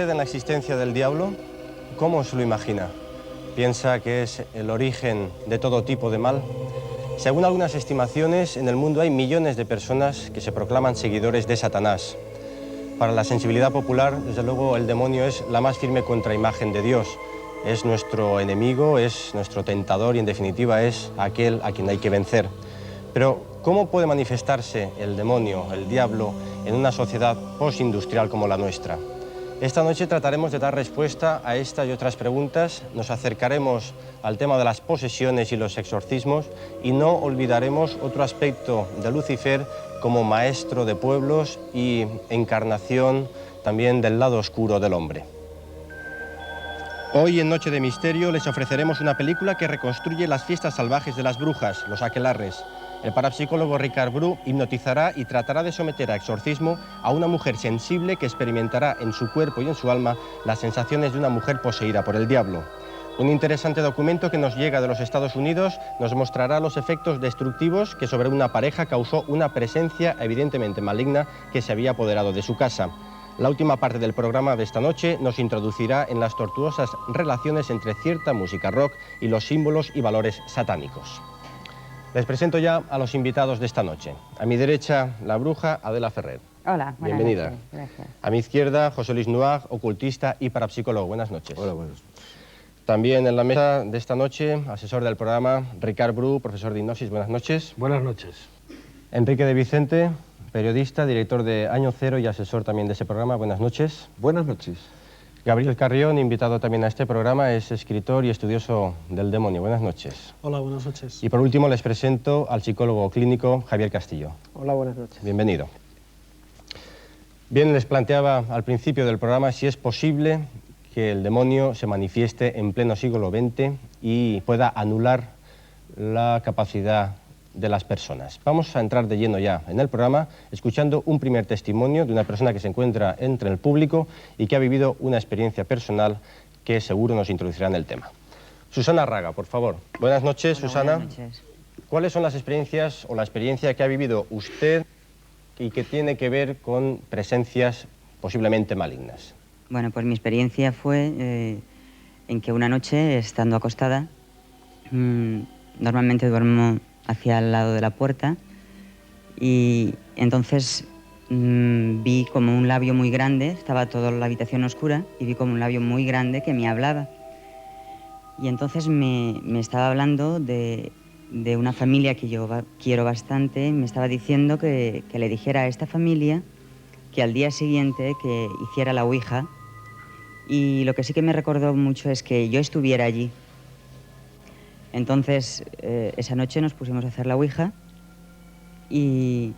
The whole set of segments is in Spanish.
usted en la existencia del diablo? ¿Cómo se lo imagina? ¿Piensa que es el origen de todo tipo de mal? Según algunas estimaciones, en el mundo hay millones de personas que se proclaman seguidores de Satanás. Para la sensibilidad popular, desde luego, el demonio es la más firme contraimagen de Dios. Es nuestro enemigo, es nuestro tentador y, en definitiva, es aquel a quien hay que vencer. Pero, ¿cómo puede manifestarse el demonio, el diablo, en una sociedad postindustrial como la nuestra? Esta noche trataremos de dar respuesta a esta y otras preguntas. Nos acercaremos al tema de las posesiones y los exorcismos y no olvidaremos otro aspecto de Lucifer como maestro de pueblos y encarnación también del lado oscuro del hombre. Hoy en Noche de Misterio les ofreceremos una película que reconstruye las fiestas salvajes de las brujas, los aquelarres. El parapsicólogo Ricard Bru hipnotizará y tratará de someter a exorcismo a una mujer sensible que experimentará en su cuerpo y en su alma las sensaciones de una mujer poseída por el diablo. Un interesante documento que nos llega de los Estados Unidos nos mostrará los efectos destructivos que sobre una pareja causó una presencia evidentemente maligna que se había apoderado de su casa. La última parte del programa de esta noche nos introducirá en las tortuosas relaciones entre cierta música rock y los símbolos y valores satánicos. Les presento ya a los invitados de esta noche. A mi derecha, la bruja Adela Ferrer. Hola, bienvenida. Noches. Gracias. A mi izquierda, José Luis Nuag, ocultista y parapsicólogo. Buenas noches. Hola, buenas noches. También en la mesa de esta noche, asesor del programa, Ricard Bru, profesor de hipnosis. Buenas noches. Buenas noches. Enrique de Vicente, periodista, director de Año Cero y asesor también de ese programa. Buenas noches. Buenas noches. Gabriel Carrión, invitado también a este programa, es escritor y estudioso del demonio. Buenas noches. Hola, buenas noches. Y por último les presento al psicólogo clínico Javier Castillo. Hola, buenas noches. Bienvenido. Bien, les planteaba al principio del programa si es posible que el demonio se manifieste en pleno siglo XX y pueda anular la capacidad de las personas. Vamos a entrar de lleno ya en el programa escuchando un primer testimonio de una persona que se encuentra entre el público y que ha vivido una experiencia personal que seguro nos introducirá en el tema. Susana Raga, por favor. Buenas noches, Hola, Susana. buenas noches. ¿Cuáles son las experiencias o la experiencia que ha vivido usted y que tiene que ver con presencias posiblemente malignas? Bueno, pues mi experiencia fue en que una noche, estando acostada, normalmente duermo hacia el lado de la puerta y entonces vi como un labio muy grande, estaba toda la habitación oscura y vi como un labio muy grande que me hablaba. Y entonces me estaba hablando de una familia que yo quiero bastante, me estaba diciendo que le dijera a esta familia que al día siguiente que hiciera la Ouija, y lo que sí que me recordó mucho es que yo estuviera allí. Entonces, esa noche nos pusimos a hacer la Ouija y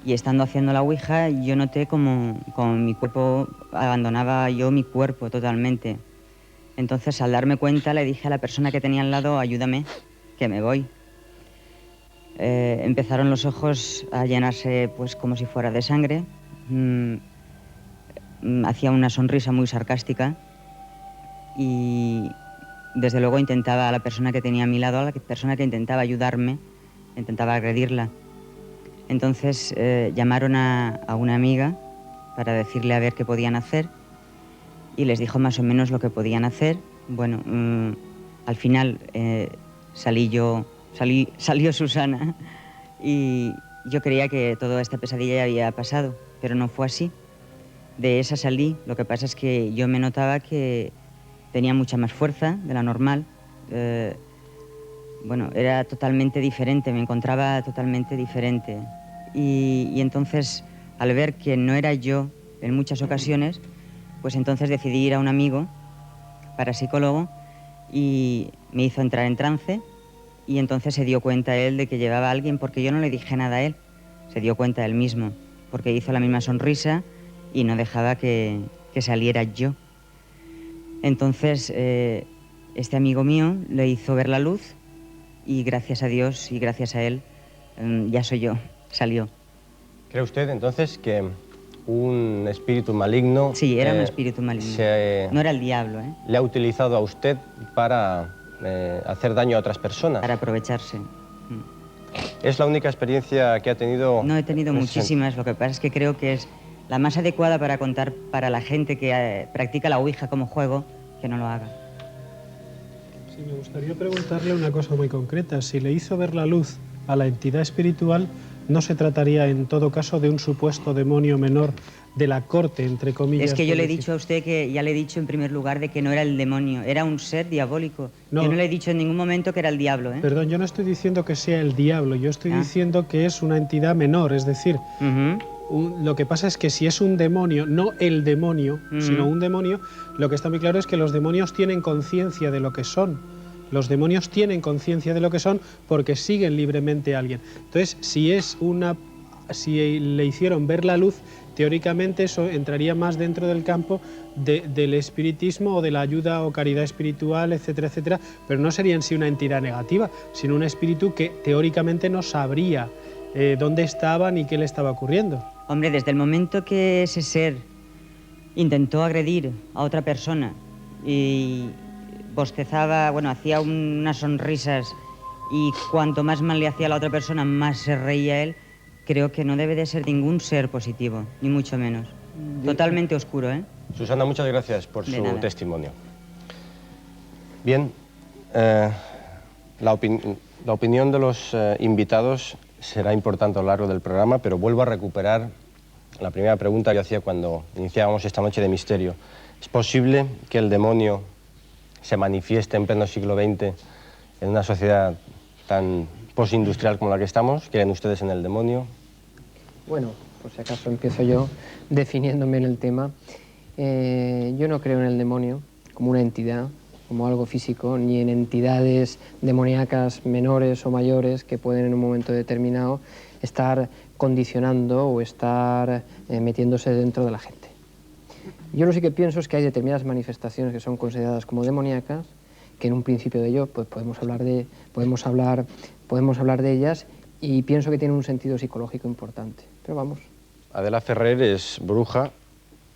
estando haciendo la Ouija yo noté como mi cuerpo, abandonaba yo mi cuerpo totalmente. Entonces, al darme cuenta, le dije a la persona que tenía al lado, ayúdame, que me voy. Empezaron los ojos a llenarse pues como si fuera de sangre. Hacía una sonrisa muy sarcástica y desde luego intentaba, a la persona que tenía a mi lado, a la persona que intentaba ayudarme, intentaba agredirla. Entonces llamaron a una amiga para decirle a ver qué podían hacer y les dijo más o menos lo que podían hacer. Bueno, al final salió Susana y yo creía que toda esta pesadilla ya había pasado, pero no fue así. De esa salí, lo que pasa es que yo me notaba que tenía mucha más fuerza de la normal. Bueno, era totalmente diferente, me encontraba totalmente diferente. Y entonces, al ver que no era yo en muchas ocasiones, pues entonces decidí ir a un amigo parapsicólogo y me hizo entrar en trance y entonces se dio cuenta él de que llevaba a alguien, porque yo no le dije nada a él, se dio cuenta él mismo, porque hizo la misma sonrisa y no dejaba que saliera yo. Entonces, este amigo mío le hizo ver la luz y gracias a Dios y gracias a él ya soy yo, salió. ¿Cree usted entonces que un espíritu maligno... Sí, era un espíritu maligno, no era el diablo, ¿eh? ¿Le ha utilizado a usted para hacer daño a otras personas? Para aprovecharse. ¿Es la única experiencia que ha tenido? No, he tenido muchísimas, lo que pasa es que creo que es la más adecuada para contar para la gente que practica la Ouija como juego, que no lo haga. Sí, me gustaría preguntarle una cosa muy concreta. Si le hizo ver la luz a la entidad espiritual, ¿no se trataría en todo caso de un supuesto demonio menor de la corte, entre comillas? Es que yo le he dicho a usted que ya le he dicho en primer lugar de que no era el demonio, era un ser diabólico. No. Yo no le he dicho en ningún momento que era el diablo, ¿eh? Perdón, yo no estoy diciendo que sea el diablo, yo estoy diciendo que es una entidad menor, es decir, lo que pasa es que si es un demonio, no el demonio, sino un demonio, lo que está muy claro es que los demonios tienen conciencia de lo que son. Los demonios tienen conciencia de lo que son porque siguen libremente a alguien. Entonces, si le hicieron ver la luz, teóricamente eso entraría más dentro del campo del espiritismo o de la ayuda o caridad espiritual, etcétera, etcétera, pero no sería en sí una entidad negativa, sino un espíritu que teóricamente no sabría dónde estaba ni qué le estaba ocurriendo. Hombre, desde el momento que ese ser intentó agredir a otra persona y bostezaba, bueno, hacía unas sonrisas y cuanto más mal le hacía a la otra persona, más se reía él, creo que no debe de ser ningún ser positivo, ni mucho menos. Totalmente oscuro, ¿eh? Susana, muchas gracias por su testimonio. Bien, la opinión de los invitados será importante a lo largo del programa, pero vuelvo a recuperar la primera pregunta que hacía cuando iniciábamos esta noche de misterio. ¿Es posible que el demonio se manifieste en pleno siglo XX en una sociedad tan postindustrial como la que estamos? ¿Creen ustedes en el demonio? Bueno, por si acaso empiezo yo definiéndome en el tema. Yo no creo en el demonio como una entidad, como algo físico, ni en entidades demoníacas menores o mayores que pueden en un momento determinado estar condicionando o estar metiéndose dentro de la gente. Yo lo que sí que pienso es que hay determinadas manifestaciones que son consideradas como demoníacas, que en un principio de ello pues podemos hablar de ellas, y pienso que tienen un sentido psicológico importante. Pero vamos. Adela Ferrer es bruja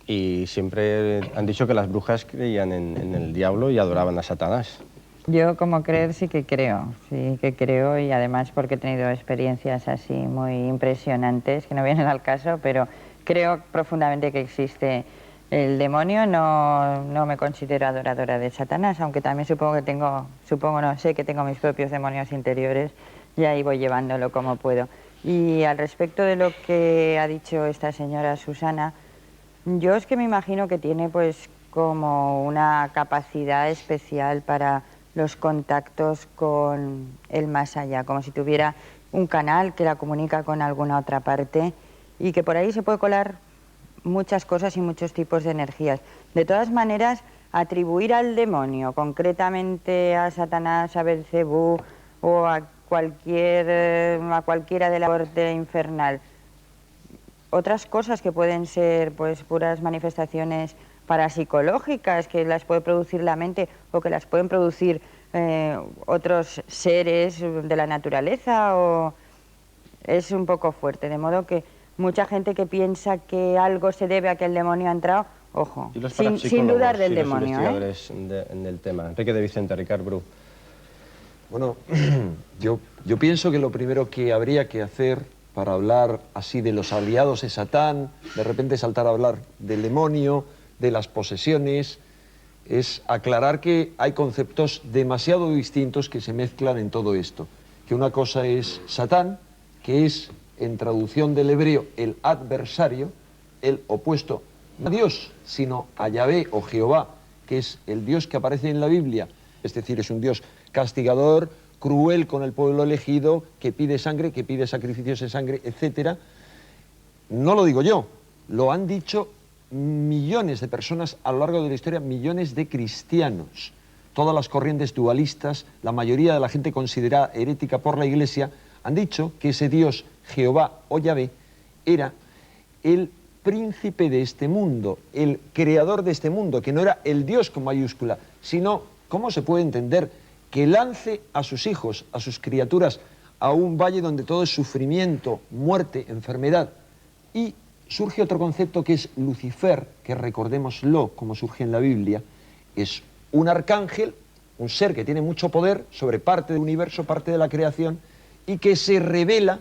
y siempre han dicho que las brujas creían en el diablo y adoraban a Satanás. Yo como creer sí que creo, y además porque he tenido experiencias así muy impresionantes que no vienen al caso, pero creo profundamente que existe el demonio. No me considero adoradora de Satanás, aunque también sé que tengo mis propios demonios interiores y ahí voy llevándolo como puedo. Y al respecto de lo que ha dicho esta señora Susana, yo es que me imagino que tiene pues como una capacidad especial para los contactos con el más allá, como si tuviera un canal que la comunica con alguna otra parte y que por ahí se puede colar muchas cosas y muchos tipos de energías. De todas maneras, atribuir al demonio, concretamente a Satanás, a Belcebú o a cualquiera de la corte infernal, otras cosas que pueden ser pues puras manifestaciones parapsicológicas que las puede producir la mente o que las pueden producir otros seres de la naturaleza, o es un poco fuerte, de modo que mucha gente que piensa que algo se debe a que el demonio ha entrado, ojo, sin dudar del demonio. Los investigadores en el tema. Enrique de Vicente, Ricard Bru. Bueno, yo pienso que lo primero que habría que hacer para hablar así de los aliados de Satán, de repente saltar a hablar del demonio, de las posesiones, es aclarar que hay conceptos demasiado distintos que se mezclan en todo esto. Que una cosa es Satán, que es, en traducción del hebreo, el adversario, el opuesto, no a Dios, sino a Yahvé o Jehová, que es el Dios que aparece en la Biblia. Es decir, es un Dios castigador, cruel con el pueblo elegido, que pide sangre, que pide sacrificios de sangre, etc. No lo digo yo, lo han dicho millones de personas a lo largo de la historia, millones de cristianos. Todas las corrientes dualistas, la mayoría de la gente considerada herética por la Iglesia, han dicho que ese Dios, Jehová o Yahvé, era el príncipe de este mundo, el creador de este mundo, que no era el Dios con mayúscula, sino, ¿cómo se puede entender?, que lance a sus hijos, a sus criaturas, a un valle donde todo es sufrimiento, muerte, enfermedad. Y surge otro concepto que es Lucifer, que recordémoslo como surge en la Biblia, es un arcángel, un ser que tiene mucho poder sobre parte del universo, parte de la creación, y que se rebela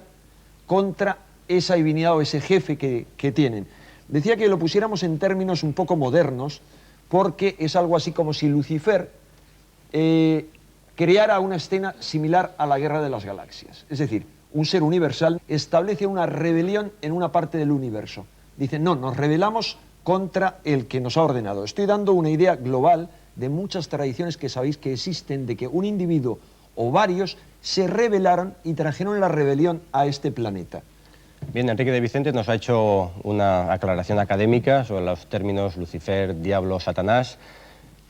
contra esa divinidad o ese jefe que tienen. Decía que lo pusiéramos en términos un poco modernos, porque es algo así como si Lucifer creara una escena similar a la Guerra de las Galaxias. Es decir, un ser universal establece una rebelión en una parte del universo. Dice, no, nos rebelamos contra el que nos ha ordenado. Estoy dando una idea global de muchas tradiciones que sabéis que existen, de que un individuo o varios se rebelaron y trajeron la rebelión a este planeta. Bien, Enrique de Vicente nos ha hecho una aclaración académica sobre los términos Lucifer, Diablo, Satanás.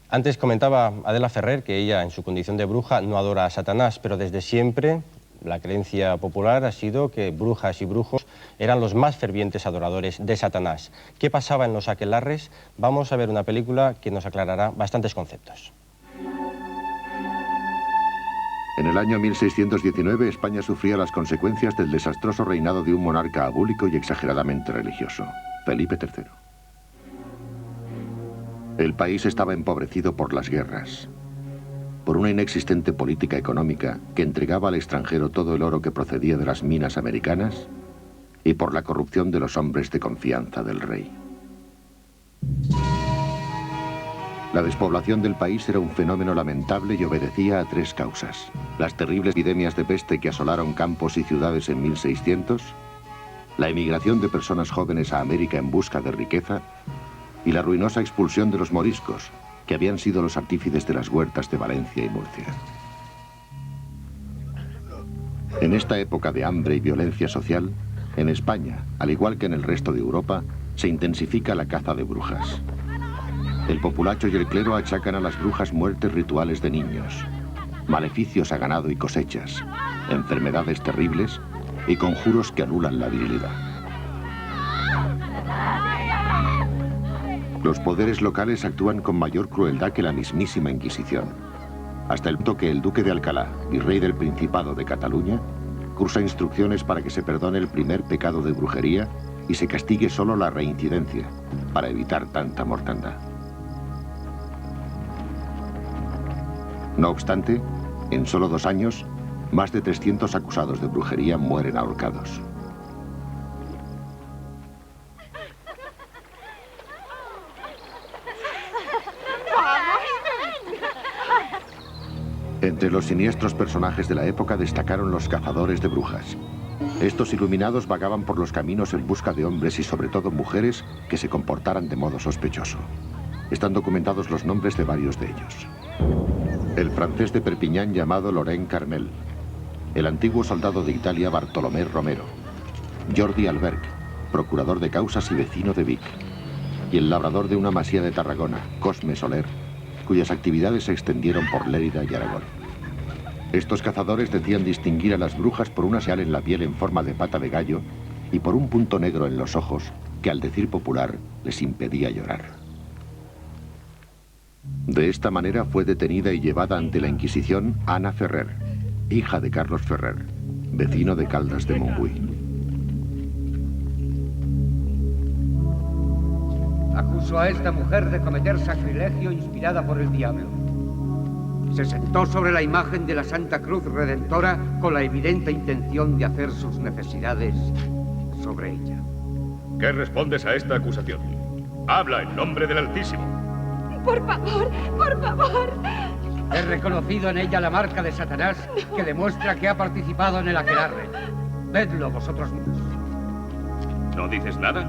Antes comentaba Adela Ferrer que ella, en su condición de bruja, no adora a Satanás, pero desde siempre la creencia popular ha sido que brujas y brujos eran los más fervientes adoradores de Satanás. ¿Qué pasaba en los aquelarres? Vamos a ver una película que nos aclarará bastantes conceptos. En el año 1619, España sufría las consecuencias del desastroso reinado de un monarca abúlico y exageradamente religioso, Felipe III. El país estaba empobrecido por las guerras, por una inexistente política económica que entregaba al extranjero todo el oro que procedía de las minas americanas y por la corrupción de los hombres de confianza del rey. La despoblación del país era un fenómeno lamentable y obedecía a tres causas: las terribles epidemias de peste que asolaron campos y ciudades en 1600, la emigración de personas jóvenes a América en busca de riqueza y la ruinosa expulsión de los moriscos, que habían sido los artífices de las huertas de Valencia y Murcia. En esta época de hambre y violencia social, en España, al igual que en el resto de Europa, se intensifica la caza de brujas. El populacho y el clero achacan a las brujas muertes rituales de niños, maleficios a ganado y cosechas, enfermedades terribles y conjuros que anulan la virilidad. Los poderes locales actúan con mayor crueldad que la mismísima Inquisición, hasta el punto que el duque de Alcalá, virrey del Principado de Cataluña, cursa instrucciones para que se perdone el primer pecado de brujería y se castigue solo la reincidencia, para evitar tanta mortandad. No obstante, en solo 2 años, más de 300 acusados de brujería mueren ahorcados. Entre los siniestros personajes de la época destacaron los cazadores de brujas. Estos iluminados vagaban por los caminos en busca de hombres y sobre todo mujeres que se comportaran de modo sospechoso. Están documentados los nombres de varios de ellos. El francés de Perpiñán llamado Laurent Carmel, el antiguo soldado de Italia Bartolomé Romero, Jordi Alberg, procurador de causas y vecino de Vic, y el labrador de una masía de Tarragona, Cosme Soler, cuyas actividades se extendieron por Lérida y Aragón. Estos cazadores decían distinguir a las brujas por una señal en la piel en forma de pata de gallo y por un punto negro en los ojos que, al decir popular, les impedía llorar. De esta manera fue detenida y llevada ante la Inquisición Ana Ferrer, hija de Carlos Ferrer, vecino de Caldas de Montbui. Acuso a esta mujer de cometer sacrilegio inspirada por el diablo. Se sentó sobre la imagen de la Santa Cruz Redentora con la evidente intención de hacer sus necesidades sobre ella. ¿Qué respondes a esta acusación? Habla en nombre del Altísimo. Por favor, por favor. He reconocido en ella la marca de Satanás que demuestra que ha participado en el aquelarre. Vedlo vosotros mismos. ¿No dices nada?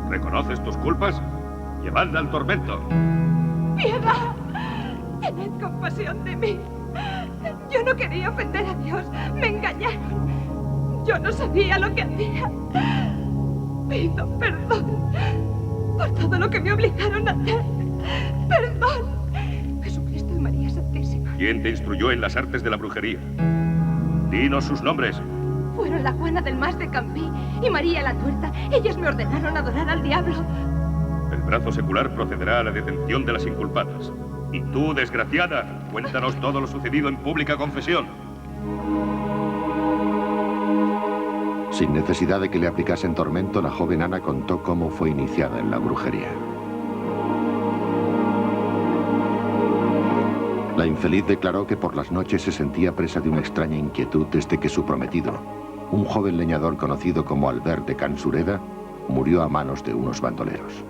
¿Reconoces tus culpas? Llevadla al tormento. ¡Piedad! Tened compasión de mí. Yo no quería ofender a Dios. Me engañaron. Yo no sabía lo que hacía. Pido perdón por todo lo que me obligaron a hacer. Perdón. Jesucristo y María Santísima. ¿Quién te instruyó en las artes de la brujería? Dinos sus nombres. Fueron la Juana del Mas de Campí y María la Tuerta. Ellas me ordenaron adorar al diablo. El brazo secular procederá a la detención de las inculpadas. Y tú, desgraciada, cuéntanos todo lo sucedido en pública confesión. Sin necesidad de que le aplicasen tormento, la joven Ana contó cómo fue iniciada en la brujería. La infeliz declaró que por las noches se sentía presa de una extraña inquietud desde que su prometido, un joven leñador conocido como Albert de Can Sureda, murió a manos de unos bandoleros.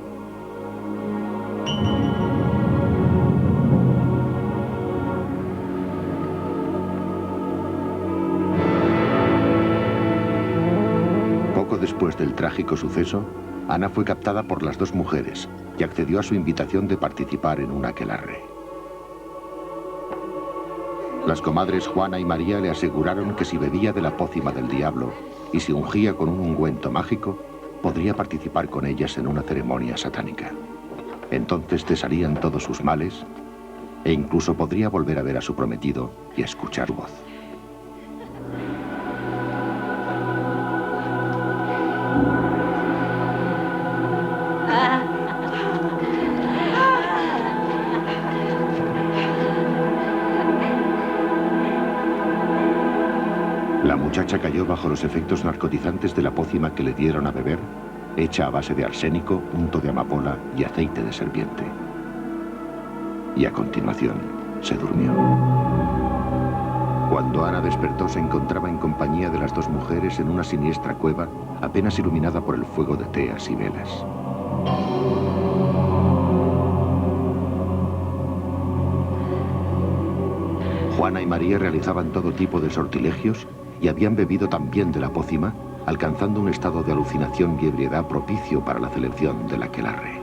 Poco después del trágico suceso, Ana fue captada por las dos mujeres y accedió a su invitación de participar en un aquelarre. Las comadres Juana y María le aseguraron que si bebía de la pócima del diablo y se ungía con un ungüento mágico, podría participar con ellas en una ceremonia satánica. Entonces cesarían todos sus males e incluso podría volver a ver a su prometido y a escuchar su voz. La muchacha cayó bajo los efectos narcotizantes de la pócima que le dieron a beber, hecha a base de arsénico, unto de amapola y aceite de serpiente. Y a continuación, se durmió. Cuando Ana despertó, se encontraba en compañía de las dos mujeres en una siniestra cueva, apenas iluminada por el fuego de teas y velas. Juana y María realizaban todo tipo de sortilegios y habían bebido también de la pócima, alcanzando un estado de alucinación y ebriedad propicio para la celebración del aquelarre.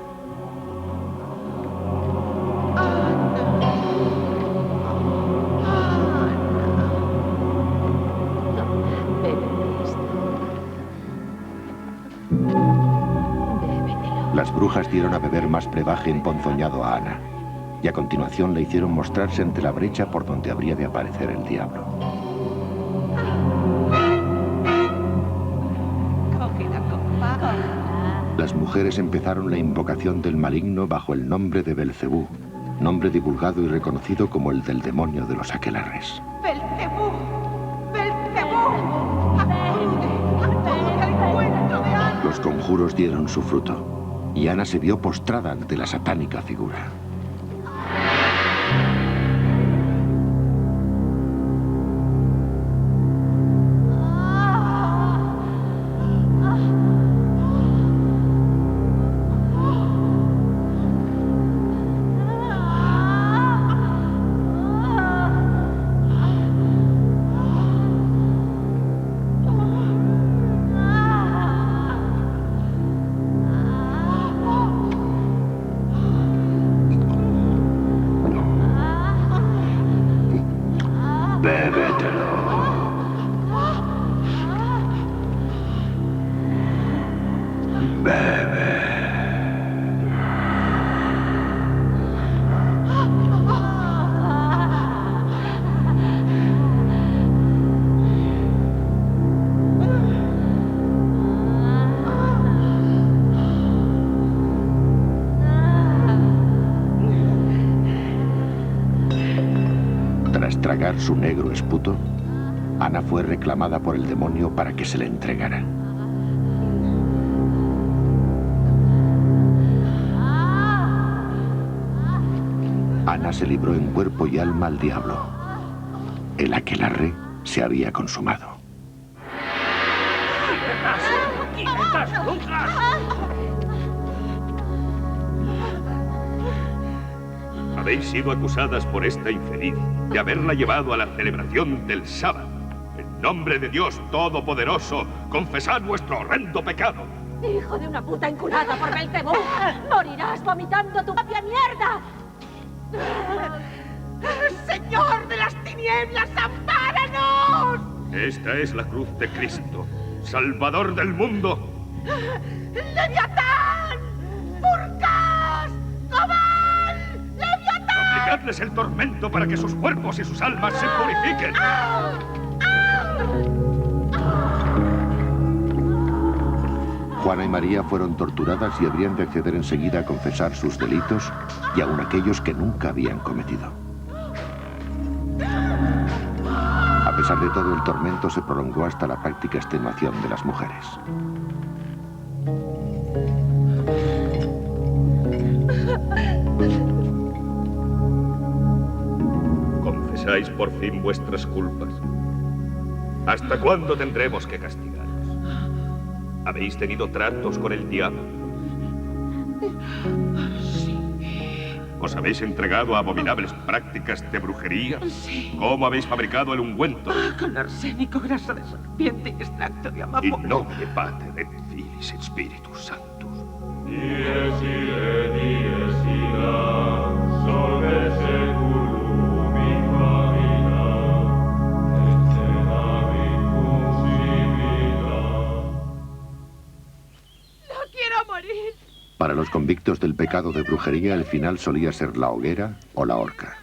Las brujas dieron a beber más brebaje emponzoñado a Ana, y a continuación le hicieron mostrarse ante la brecha por donde habría de aparecer el diablo. Las mujeres empezaron la invocación del maligno bajo el nombre de Belcebú, nombre divulgado y reconocido como el del demonio de los aquelarres. ¡Belcebú! ¡Belcebú! ¡Acude al encuentro de Ana! Los conjuros dieron su fruto, y Ana se vio postrada ante la satánica figura. Tras tragar su negro esputo, Ana fue reclamada por el demonio para que se le entregara. Ana se libró en cuerpo y alma al diablo. El aquelarre se había consumado. ¡Quietas, brujas! Habéis sido acusadas por esta infeliz de haberla llevado a la celebración del sábado. En nombre de Dios Todopoderoso, confesad vuestro horrendo pecado. ¡Hijo de una puta enculada por Belcebú! ¡Morirás vomitando tu propia mierda! ¡Señor de las tinieblas, ampáranos! Esta es la cruz de Cristo, Salvador del mundo. ¡Leviatán! ¡Furcas! ¡Cobal! ¡Leviatán! Aplicadles el tormento para que sus cuerpos y sus almas se purifiquen. Juana y María fueron torturadas y habrían de acceder enseguida a confesar sus delitos y aun aquellos que nunca habían cometido. A pesar de todo, el tormento se prolongó hasta la práctica extenuación de las mujeres. Confesáis por fin vuestras culpas. ¿Hasta cuándo tendremos que castigaros? ¿Habéis tenido tratos con el diablo? Sí. ¿Os habéis entregado a abominables prácticas de brujería? Sí. ¿Cómo habéis fabricado el ungüento? Con arsénico, grasa de serpiente y extracto de amapola. In nomine Patri et Filii et Spiritus Sanctus. Dies irae, dies ira, solve seculum infamina, et cenavit consibida. ¡No quiero morir! Para los convictos del pecado de brujería, el final solía ser la hoguera o la horca.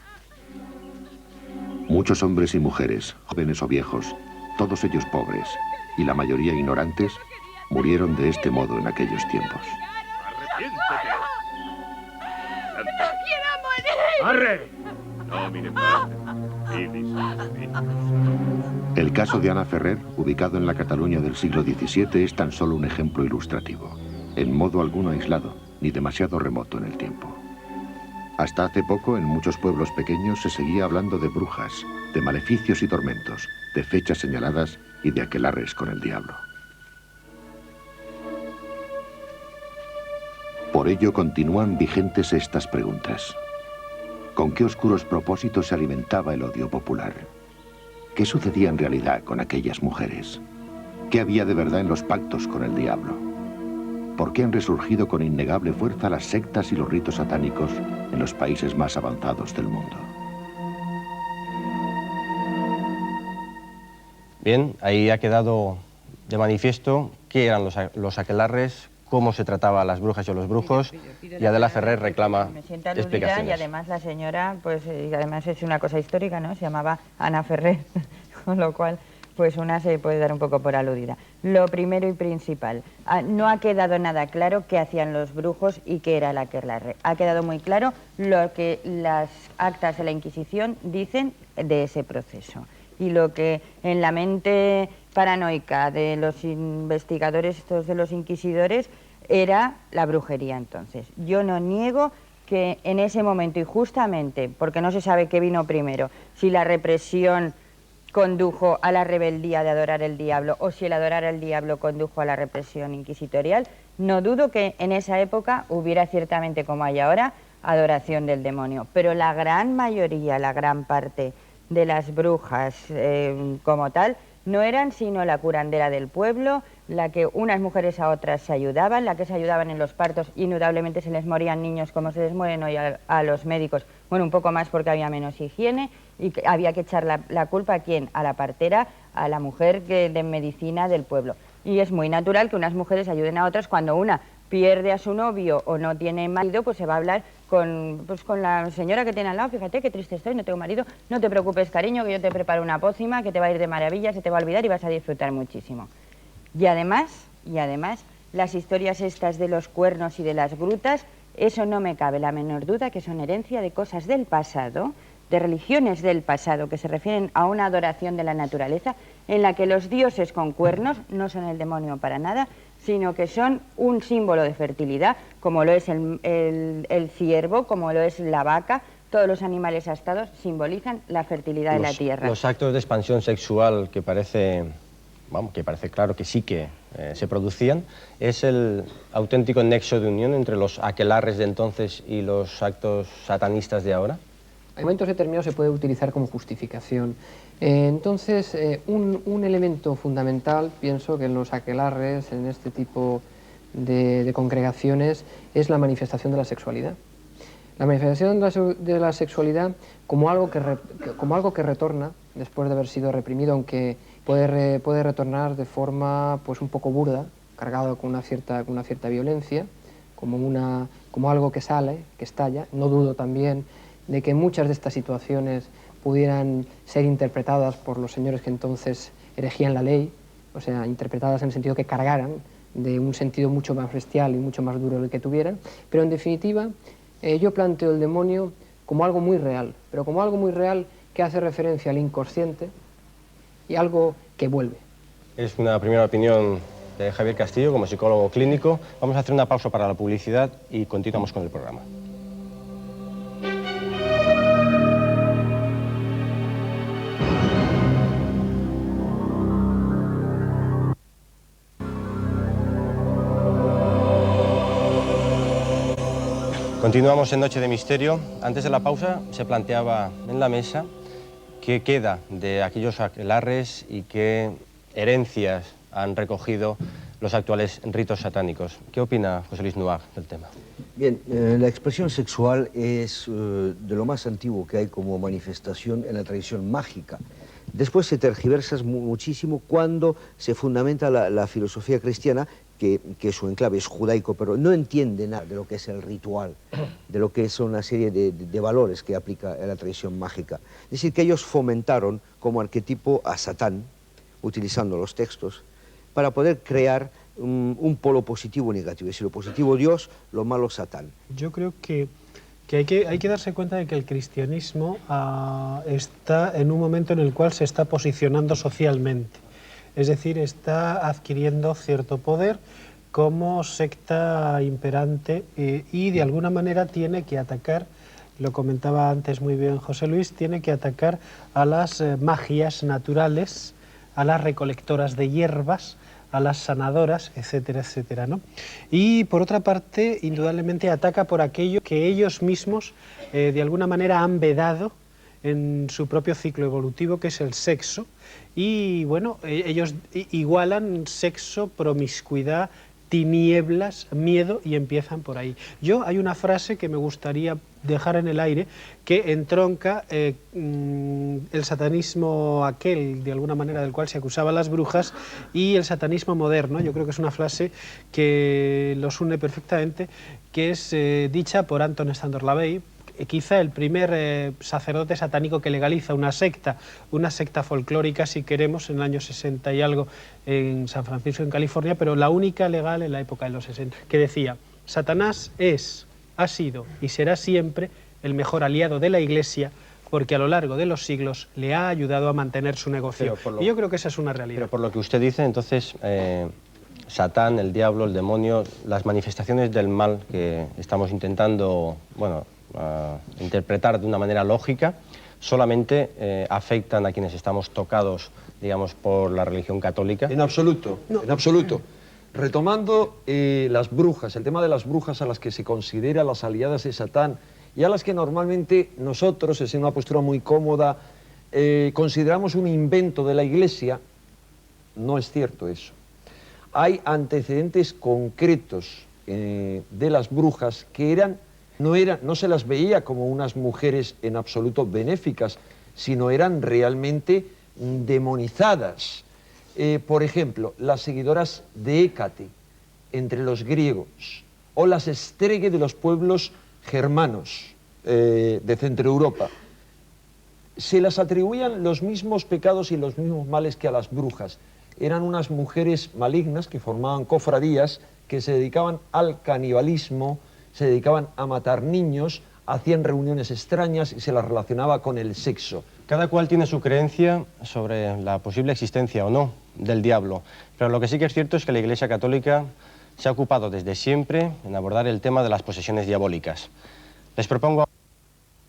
Muchos hombres y mujeres, jóvenes o viejos, todos ellos pobres, y la mayoría ignorantes, murieron de este modo en aquellos tiempos. ¡Arrepiéntete! ¡No quiero morir! ¡Arre! Nomine Patri, Filii et Spiritus Sanctus. El caso de Ana Ferrer, ubicado en la Cataluña del siglo XVII, es tan solo un ejemplo ilustrativo, en modo alguno aislado, ni demasiado remoto en el tiempo. Hasta hace poco, en muchos pueblos pequeños se seguía hablando de brujas, de maleficios y tormentos, de fechas señaladas y de aquelarres con el diablo. Por ello continúan vigentes estas preguntas. ¿Con qué oscuros propósitos se alimentaba el odio popular? ¿Qué sucedía en realidad con aquellas mujeres? ¿Qué había de verdad en los pactos con el diablo? ¿Por qué han resurgido con innegable fuerza las sectas y los ritos satánicos en los países más avanzados del mundo? Bien, ahí ha quedado de manifiesto qué eran los aquelarres, cómo se trataba a las brujas y a los brujos, y Adela Ferrer reclama Me siento aludida explicaciones. y además la señora, pues y además es una cosa histórica, ¿no? Se llamaba Ana Ferrer, con lo cual pues una se puede dar un poco por aludida. Lo primero y principal, no ha quedado nada claro qué hacían los brujos y qué era el aquelarre. Ha quedado muy claro lo que las actas de la Inquisición dicen de ese proceso. Y lo que en la mente paranoica de los investigadores, estos de los inquisidores, era la brujería entonces. Yo no niego que en ese momento, y justamente porque no se sabe qué vino primero, si la represión condujo a la rebeldía de adorar el diablo o si el adorar al diablo condujo a la represión inquisitorial, no dudo que en esa época hubiera ciertamente, como hay ahora, adoración del demonio. Pero la gran mayoría, la gran parte de las brujas como tal, no eran sino la curandera del pueblo, la que unas mujeres a otras se ayudaban, la que se ayudaban en los partos, indudablemente se les morían niños como se les mueren hoy a los médicos, bueno, un poco más porque había menos higiene y que había que echar la culpa a quién, a la partera, a la mujer de medicina del pueblo. Y es muy natural que unas mujeres ayuden a otras cuando una pierde a su novio o no tiene marido, pues se va a hablar con la señora que tiene al lado. Fíjate qué triste estoy, no tengo marido, no te preocupes cariño, que yo te preparo una pócima que te va a ir de maravilla, se te va a olvidar y vas a disfrutar muchísimo. Y además, las historias estas de los cuernos y de las grutas, eso no me cabe la menor duda que son herencia de cosas del pasado, de religiones del pasado que se refieren a una adoración de la naturaleza en la que los dioses con cuernos no son el demonio para nada, sino que son un símbolo de fertilidad, como lo es el ciervo, como lo es la vaca. Todos los animales astados simbolizan la fertilidad de la tierra. Los actos de expansión sexual que parece claro que sí que se producían, ¿es el auténtico nexo de unión entre los aquelarres de entonces y los actos satanistas de ahora? En momentos determinados se puede utilizar como justificación. Entonces, un elemento fundamental, pienso que en los aquelarres, en este tipo de congregaciones, es la manifestación de la sexualidad. La manifestación de la sexualidad como algo que retorna después de haber sido reprimido, aunque puede retornar de forma pues un poco burda, cargado con una cierta violencia, como algo que sale, que estalla. No dudo también de que muchas de estas situaciones pudieran ser interpretadas por los señores que entonces erigían la ley, o sea, interpretadas en el sentido que cargaran de un sentido mucho más bestial y mucho más duro del que tuvieran, pero en definitiva yo planteo el demonio como algo muy real, pero como algo muy real que hace referencia al inconsciente y algo que vuelve. Es una primera opinión de Javier Castillo como psicólogo clínico. Vamos a hacer una pausa para la publicidad y continuamos con el programa. Continuamos en Noche de Misterio. Antes de la pausa se planteaba en la mesa qué queda de aquellos aquelarres y qué herencias han recogido los actuales ritos satánicos. ¿Qué opina José Luis Nuag del tema? Bien, la expresión sexual es de lo más antiguo que hay como manifestación en la tradición mágica. Después se tergiversa muchísimo cuando se fundamenta la filosofía cristiana, que su enclave es judaico, pero no entiende nada de lo que es el ritual, de lo que son una serie de valores que aplica la tradición mágica. Es decir, que ellos fomentaron como arquetipo a Satán, utilizando los textos, para poder crear un polo positivo y negativo. Es decir, lo positivo Dios, lo malo Satán. Yo creo que hay que darse cuenta de que el cristianismo está en un momento en el cual se está posicionando socialmente. Es decir, está adquiriendo cierto poder como secta imperante y de alguna manera tiene que atacar, lo comentaba antes muy bien José Luis, tiene que atacar a las magias naturales, a las recolectoras de hierbas, a las sanadoras, etcétera, etcétera, ¿no? Y por otra parte, indudablemente ataca por aquello que ellos mismos de alguna manera han vedado en su propio ciclo evolutivo, que es el sexo, y bueno, ellos igualan sexo, promiscuidad, tinieblas, miedo, y empiezan por ahí. Hay una frase que me gustaría dejar en el aire que entronca el satanismo aquel, de alguna manera, del cual se acusaba a las brujas, y el satanismo moderno. Yo creo que es una frase que los une perfectamente, que es dicha por Anton Szandor LaVey, quizá el primer sacerdote satánico que legaliza una secta folclórica, si queremos, en el año 60 y algo, en San Francisco, en California, pero la única legal en la época de los 60, que decía: Satanás ha sido y será siempre el mejor aliado de la Iglesia, porque a lo largo de los siglos le ha ayudado a mantener su negocio. Y yo creo que esa es una realidad. Pero por lo que usted dice, entonces, Satán, el diablo, el demonio, las manifestaciones del mal que estamos intentando, bueno, interpretar de una manera lógica, solamente afectan a quienes estamos tocados, digamos, por la religión católica. En absoluto, no. En absoluto. Retomando las brujas, el tema de las brujas a las que se considera las aliadas de Satán y a las que normalmente nosotros, es en una postura muy cómoda, consideramos un invento de la Iglesia, no es cierto eso. Hay antecedentes concretos de las brujas que no se las veía como unas mujeres en absoluto benéficas, sino eran realmente demonizadas. Por ejemplo, las seguidoras de Hécate entre los griegos, o las Estrege de los pueblos germanos de Centro Europa. Se las atribuían los mismos pecados y los mismos males que a las brujas. Eran unas mujeres malignas que formaban cofradías, que se dedicaban al canibalismo, se dedicaban a matar niños, hacían reuniones extrañas y se las relacionaba con el sexo. Cada cual tiene su creencia sobre la posible existencia o no del diablo, pero lo que sí que es cierto es que la Iglesia Católica se ha ocupado desde siempre en abordar el tema de las posesiones diabólicas. Les propongo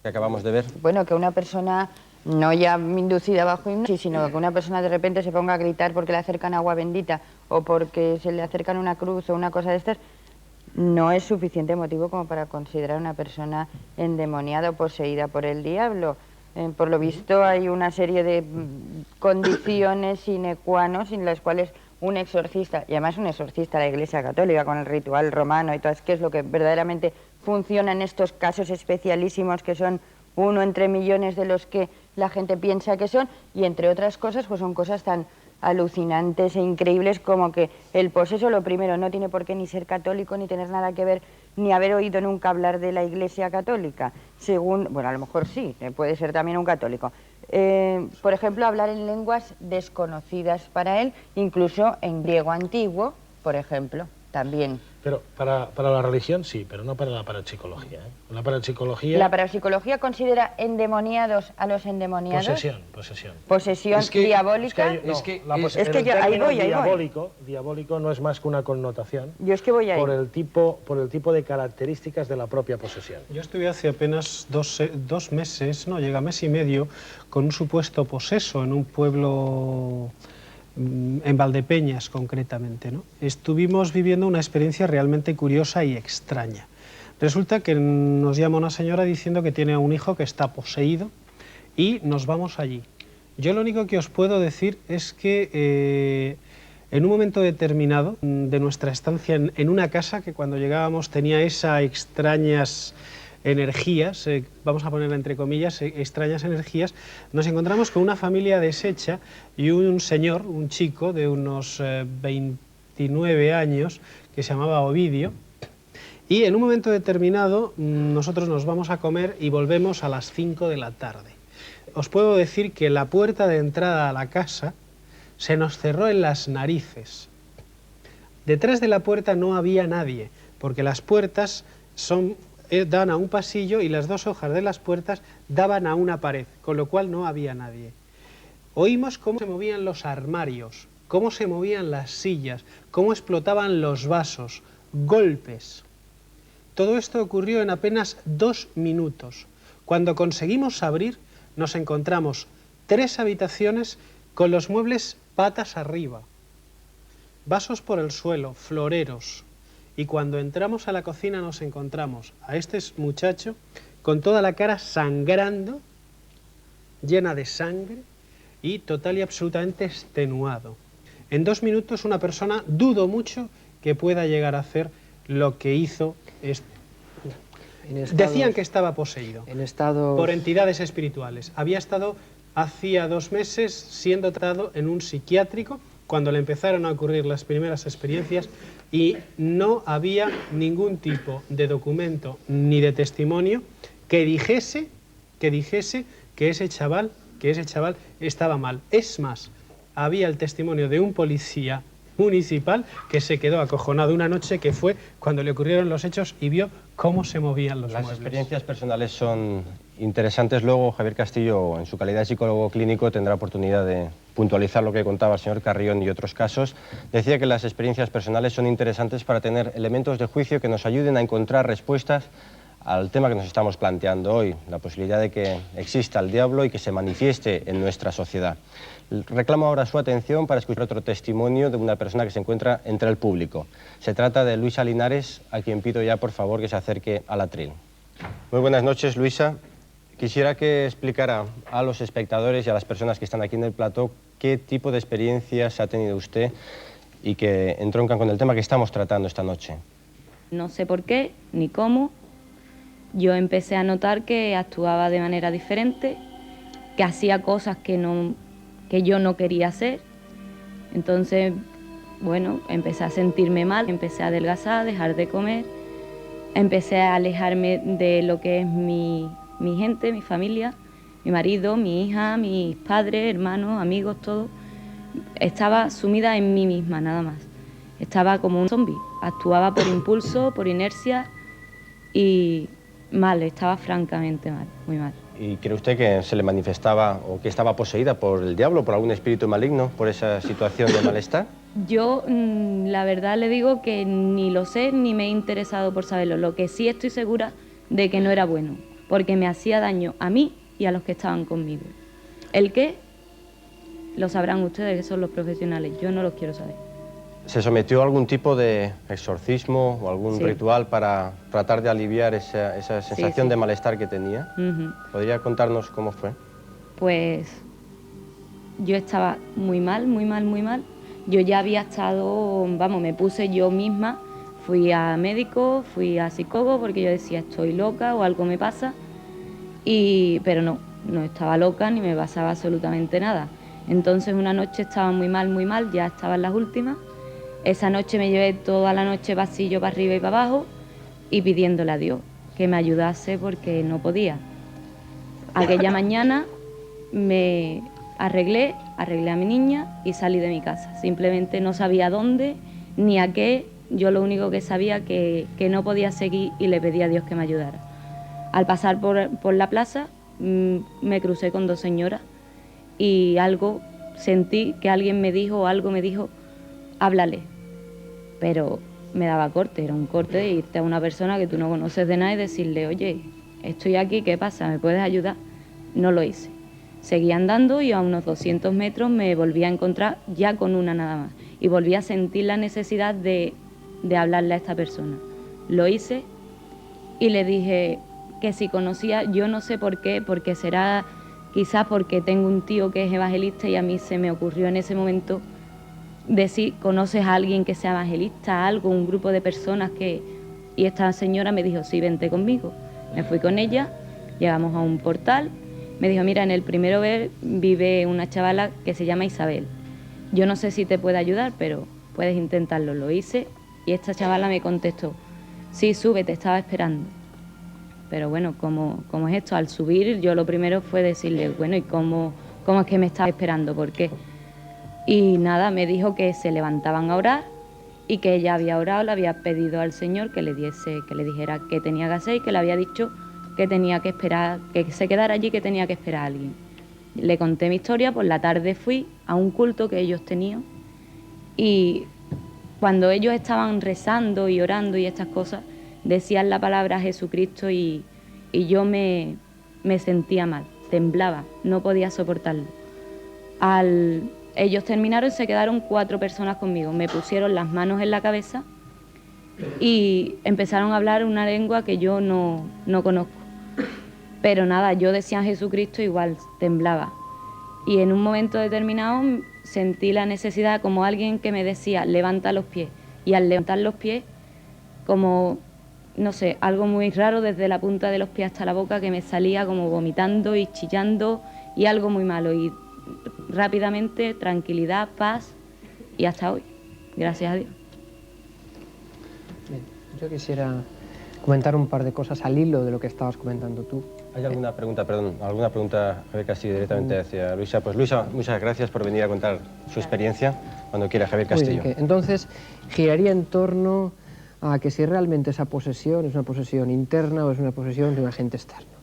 que acabamos de ver. Bueno, que una persona no ya inducida bajo hipnosis, sino que una persona de repente se ponga a gritar porque le acercan agua bendita o porque se le acercan una cruz o una cosa de estas, no es suficiente motivo como para considerar a una persona endemoniada o poseída por el diablo. Por lo visto hay una serie de condiciones sine qua non sin las cuales un exorcista, y además un exorcista de la Iglesia Católica con el ritual romano y todo, es que es lo que verdaderamente funciona en estos casos especialísimos que son uno entre millones de los que la gente piensa que son, y entre otras cosas pues son cosas tan alucinantes e increíbles como que el poseso, lo primero, no tiene por qué ni ser católico ni tener nada que ver, ni haber oído nunca hablar de la Iglesia Católica. Bueno, a lo mejor sí, puede ser también un católico. Por ejemplo, hablar en lenguas desconocidas para él, incluso en griego antiguo, por ejemplo, también. Pero para la religión sí, pero no para la parapsicología. La parapsicología... ¿La parapsicología considera endemoniados a los endemoniados? Posesión. ¿Posesión diabólica? Diabólico no es más que una connotación. Yo es que voy ahí. Por el tipo de características de la propia posesión. Yo estuve hace apenas dos meses, no llega mes y medio, con un supuesto poseso en un pueblo... en Valdepeñas concretamente, ¿no? Estuvimos viviendo una experiencia realmente curiosa y extraña. Resulta que nos llama una señora diciendo que tiene un hijo que está poseído y nos vamos allí. Yo lo único que os puedo decir es que en un momento determinado de nuestra estancia en una casa que cuando llegábamos tenía esas extrañas energías, vamos a ponerla entre comillas, extrañas energías, nos encontramos con una familia deshecha y un señor, un chico de unos 29 años que se llamaba Ovidio, y en un momento determinado nosotros nos vamos a comer y volvemos a las 5 de la tarde. Os puedo decir que la puerta de entrada a la casa se nos cerró en las narices. Detrás de la puerta no había nadie, porque las puertas daban a un pasillo y las dos hojas de las puertas daban a una pared, con lo cual no había nadie. Oímos cómo se movían los armarios, cómo se movían las sillas, cómo explotaban los vasos, golpes. Todo esto ocurrió en apenas 2 minutos. Cuando conseguimos abrir, nos encontramos 3 habitaciones con los muebles patas arriba, vasos por el suelo, floreros. Y cuando entramos a la cocina nos encontramos a este muchacho con toda la cara sangrando, llena de sangre y total y absolutamente extenuado. En 2 minutos una persona, dudo mucho que pueda llegar a hacer lo que hizo Decían que estaba poseído por entidades espirituales. Había estado hacía 2 meses siendo tratado en un psiquiátrico cuando le empezaron a ocurrir las primeras experiencias y no había ningún tipo de documento ni de testimonio que dijese que ese chaval estaba mal. Es más, había el testimonio de un policía municipal que se quedó acojonado una noche que fue cuando le ocurrieron los hechos y vio cómo se movían los muebles. Las experiencias personales son interesantes. Luego Javier Castillo, en su calidad de psicólogo clínico, tendrá oportunidad de puntualizar lo que contaba el señor Carrión y otros casos. Decía que las experiencias personales son interesantes para tener elementos de juicio que nos ayuden a encontrar respuestas al tema que nos estamos planteando hoy, la posibilidad de que exista el diablo y que se manifieste en nuestra sociedad. Reclamo ahora su atención para escuchar otro testimonio de una persona que se encuentra entre el público. Se trata de Luisa Linares, a quien pido ya por favor que se acerque al atril. Muy buenas noches, Luisa. Quisiera que explicara a los espectadores y a las personas que están aquí en el plató qué tipo de experiencias ha tenido usted y que entroncan con el tema que estamos tratando esta noche. No sé por qué ni cómo. Yo empecé a notar que actuaba de manera diferente, que hacía cosas que yo no quería hacer. Entonces, bueno, empecé a sentirme mal, empecé a adelgazar, a dejar de comer, empecé a alejarme de lo que es mi gente, mi familia, mi marido, mi hija, mis padres, hermanos, amigos, todo. Estaba sumida en mí misma, nada más. Estaba como un zombie, actuaba por impulso, por inercia y mal, estaba francamente mal, muy mal. ¿Y cree usted que se le manifestaba o que estaba poseída por el diablo, por algún espíritu maligno, por esa situación de malestar? Yo, la verdad le digo que ni lo sé ni me he interesado por saberlo. Lo que sí estoy segura de que no era bueno, porque me hacía daño a mí y a los que estaban conmigo. ¿El qué? Lo sabrán ustedes, que son los profesionales. Yo no los quiero saber. ¿Se sometió a algún tipo de exorcismo o algún ritual para tratar de aliviar esa sensación de malestar que tenía? ¿Podría contarnos cómo fue? Pues yo estaba muy mal, muy mal, muy mal. Yo ya había estado, vamos, me puse yo misma, fui a médico, fui a psicólogo porque yo decía estoy loca o algo me pasa, pero no estaba loca ni me pasaba absolutamente nada. Entonces una noche estaba muy mal, ya estaba en las últimas. Esa noche me llevé toda la noche pasillo para arriba y para abajo y pidiéndole a Dios que me ayudase porque no podía. Aquella mañana me arreglé a mi niña y salí de mi casa. Simplemente no sabía dónde ni a qué. Yo lo único que sabía que no podía seguir y le pedí a Dios que me ayudara. Al pasar por la plaza me crucé con 2 señoras y sentí que alguien me dijo, háblale, pero me daba corte, era un corte de irte a una persona que tú no conoces de nada y decirle, oye, estoy aquí, ¿qué pasa? ¿Me puedes ayudar? No lo hice. Seguí andando y a unos 200 metros me volví a encontrar ya con una nada más y volví a sentir la necesidad de hablarle a esta persona. Lo hice y le dije que si conocía, yo no sé por qué, porque será quizás porque tengo un tío que es evangelista y a mí se me ocurrió en ese momento decir, ¿conoces a alguien que sea evangelista, algo, un grupo de personas que...? Y esta señora me dijo, sí, vente conmigo. Me fui con ella, llegamos a un portal, me dijo, mira, en el primero B vive una chavala que se llama Isabel. Yo no sé si te puede ayudar, pero puedes intentarlo. Lo hice y esta chavala me contestó, sí, sube, te estaba esperando. Pero bueno, ¿cómo es esto? Al subir, yo lo primero fue decirle, bueno, ¿y cómo es que me estaba esperando? ¿Por qué? Y nada, me dijo que se levantaban a orar y que ella había orado, le había pedido al Señor que le dijera qué tenía que hacer y que le había dicho que tenía que esperar, que se quedara allí, que tenía que esperar a alguien. Le conté mi historia, por la tarde fui a un culto que ellos tenían y cuando ellos estaban rezando y orando y estas cosas, decían la palabra Jesucristo y yo me sentía mal, temblaba, no podía soportarlo. Ellos terminaron y se quedaron 4 personas conmigo, me pusieron las manos en la cabeza y empezaron a hablar una lengua que yo no conozco. Pero nada, yo decía Jesucristo igual, temblaba. Y en un momento determinado sentí la necesidad, como alguien que me decía, levanta los pies. Y al levantar los pies, como, no sé, algo muy raro desde la punta de los pies hasta la boca, que me salía como vomitando y chillando y algo muy malo. Y rápidamente, tranquilidad, paz y hasta hoy, gracias a Dios. Bien, yo quisiera comentar un par de cosas al hilo de lo que estabas comentando tú. ¿Hay alguna pregunta, Javier Castillo, directamente hacia Luisa? Pues Luisa, muchas gracias por venir a contar su experiencia. Cuando quiera, Javier Castillo. Bien, entonces, giraría en torno a que si realmente esa posesión es una posesión interna o es una posesión de un agente externo.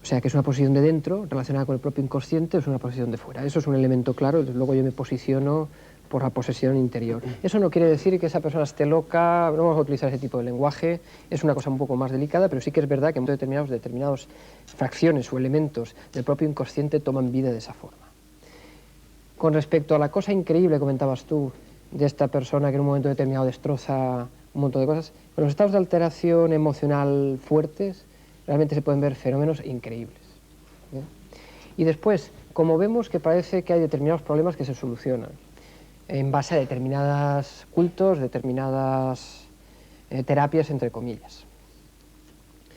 O sea, que es una posesión de dentro, relacionada con el propio inconsciente, o es una posesión de fuera. Eso es un elemento claro, desde luego yo me posiciono por la posesión interior. Eso no quiere decir que esa persona esté loca, no vamos a utilizar ese tipo de lenguaje, es una cosa un poco más delicada, pero sí que es verdad que en determinadas fracciones o elementos del propio inconsciente toman vida de esa forma. Con respecto a la cosa increíble, comentabas tú, de esta persona que en un momento determinado destroza un montón de cosas, con los estados de alteración emocional fuertes, realmente se pueden ver fenómenos increíbles. ¿Bien? Y después, como vemos que parece que hay determinados problemas que se solucionan, en base a determinados cultos, determinadas terapias, entre comillas.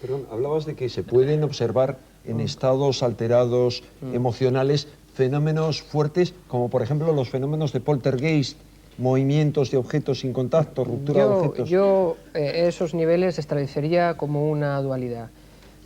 Perdón, hablabas de que se pueden observar en estados alterados emocionales fenómenos fuertes, como por ejemplo los fenómenos de poltergeist, movimientos de objetos sin contacto, ruptura de objetos. Yo esos niveles establecería como una dualidad.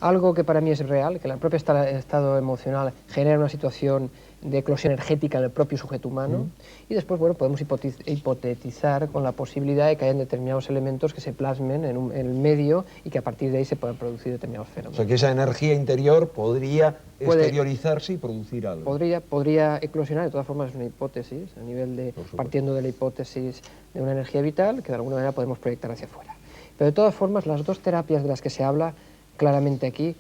Algo que para mí es real, que el propio estado emocional genera una situación de eclosión energética del propio sujeto humano, y después, bueno, podemos hipotetizar con la posibilidad de que hayan determinados elementos que se plasmen en el medio y que a partir de ahí se puedan producir determinados fenómenos. O sea, que esa energía interior podría exteriorizarse y producir algo. Podría eclosionar, de todas formas es una hipótesis, a nivel de, partiendo de la hipótesis de una energía vital, que de alguna manera podemos proyectar hacia afuera. Pero de todas formas, las dos terapias de las que se habla claramente aquí,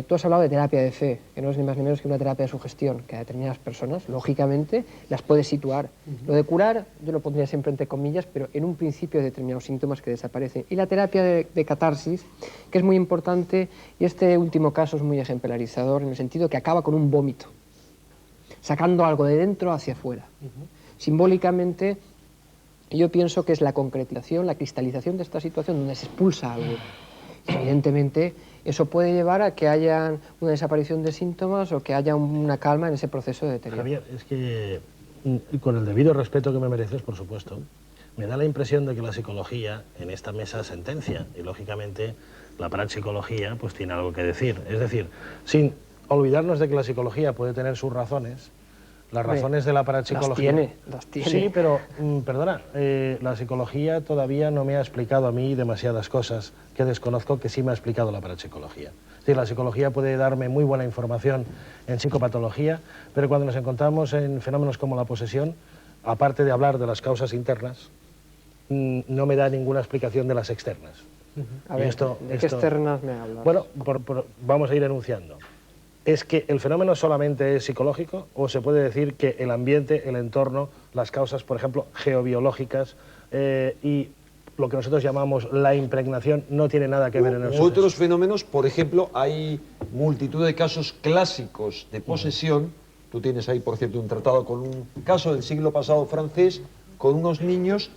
tú has hablado de terapia de fe, que no es ni más ni menos que una terapia de sugestión, que a determinadas personas, lógicamente, las puede situar. Lo de curar, yo lo pondría siempre entre comillas, pero en un principio de determinados síntomas que desaparecen. Y la terapia de catarsis, que es muy importante, y este último caso es muy ejemplarizador, en el sentido que acaba con un vómito, sacando algo de dentro hacia afuera. Simbólicamente, yo pienso que es la concretización, la cristalización de esta situación donde se expulsa algo. Y evidentemente, eso puede llevar a que haya una desaparición de síntomas o que haya una calma en ese proceso de deterioro. Javier, es que, con el debido respeto que me mereces, por supuesto, me da la impresión de que la psicología en esta mesa sentencia, y lógicamente la parapsicología pues tiene algo que decir. Es decir, sin olvidarnos de que la psicología puede tener sus razones, las razones de la parapsicología... Las tiene. Sí, pero, perdona, la psicología todavía no me ha explicado a mí demasiadas cosas que desconozco que sí me ha explicado la parapsicología. Es decir, la psicología puede darme muy buena información en psicopatología, pero cuando nos encontramos en fenómenos como la posesión, aparte de hablar de las causas internas, no me da ninguna explicación de las externas. A ver, ¿de qué externas me hablas? Bueno, vamos a ir enunciando. ¿Es que el fenómeno solamente es psicológico o se puede decir que el ambiente, el entorno, las causas, por ejemplo, geobiológicas y lo que nosotros llamamos la impregnación no tiene nada que ver en el suceso. Otros fenómenos, por ejemplo, hay multitud de casos clásicos de posesión. Tú tienes ahí, por cierto, un tratado con un caso del siglo pasado francés con unos niños.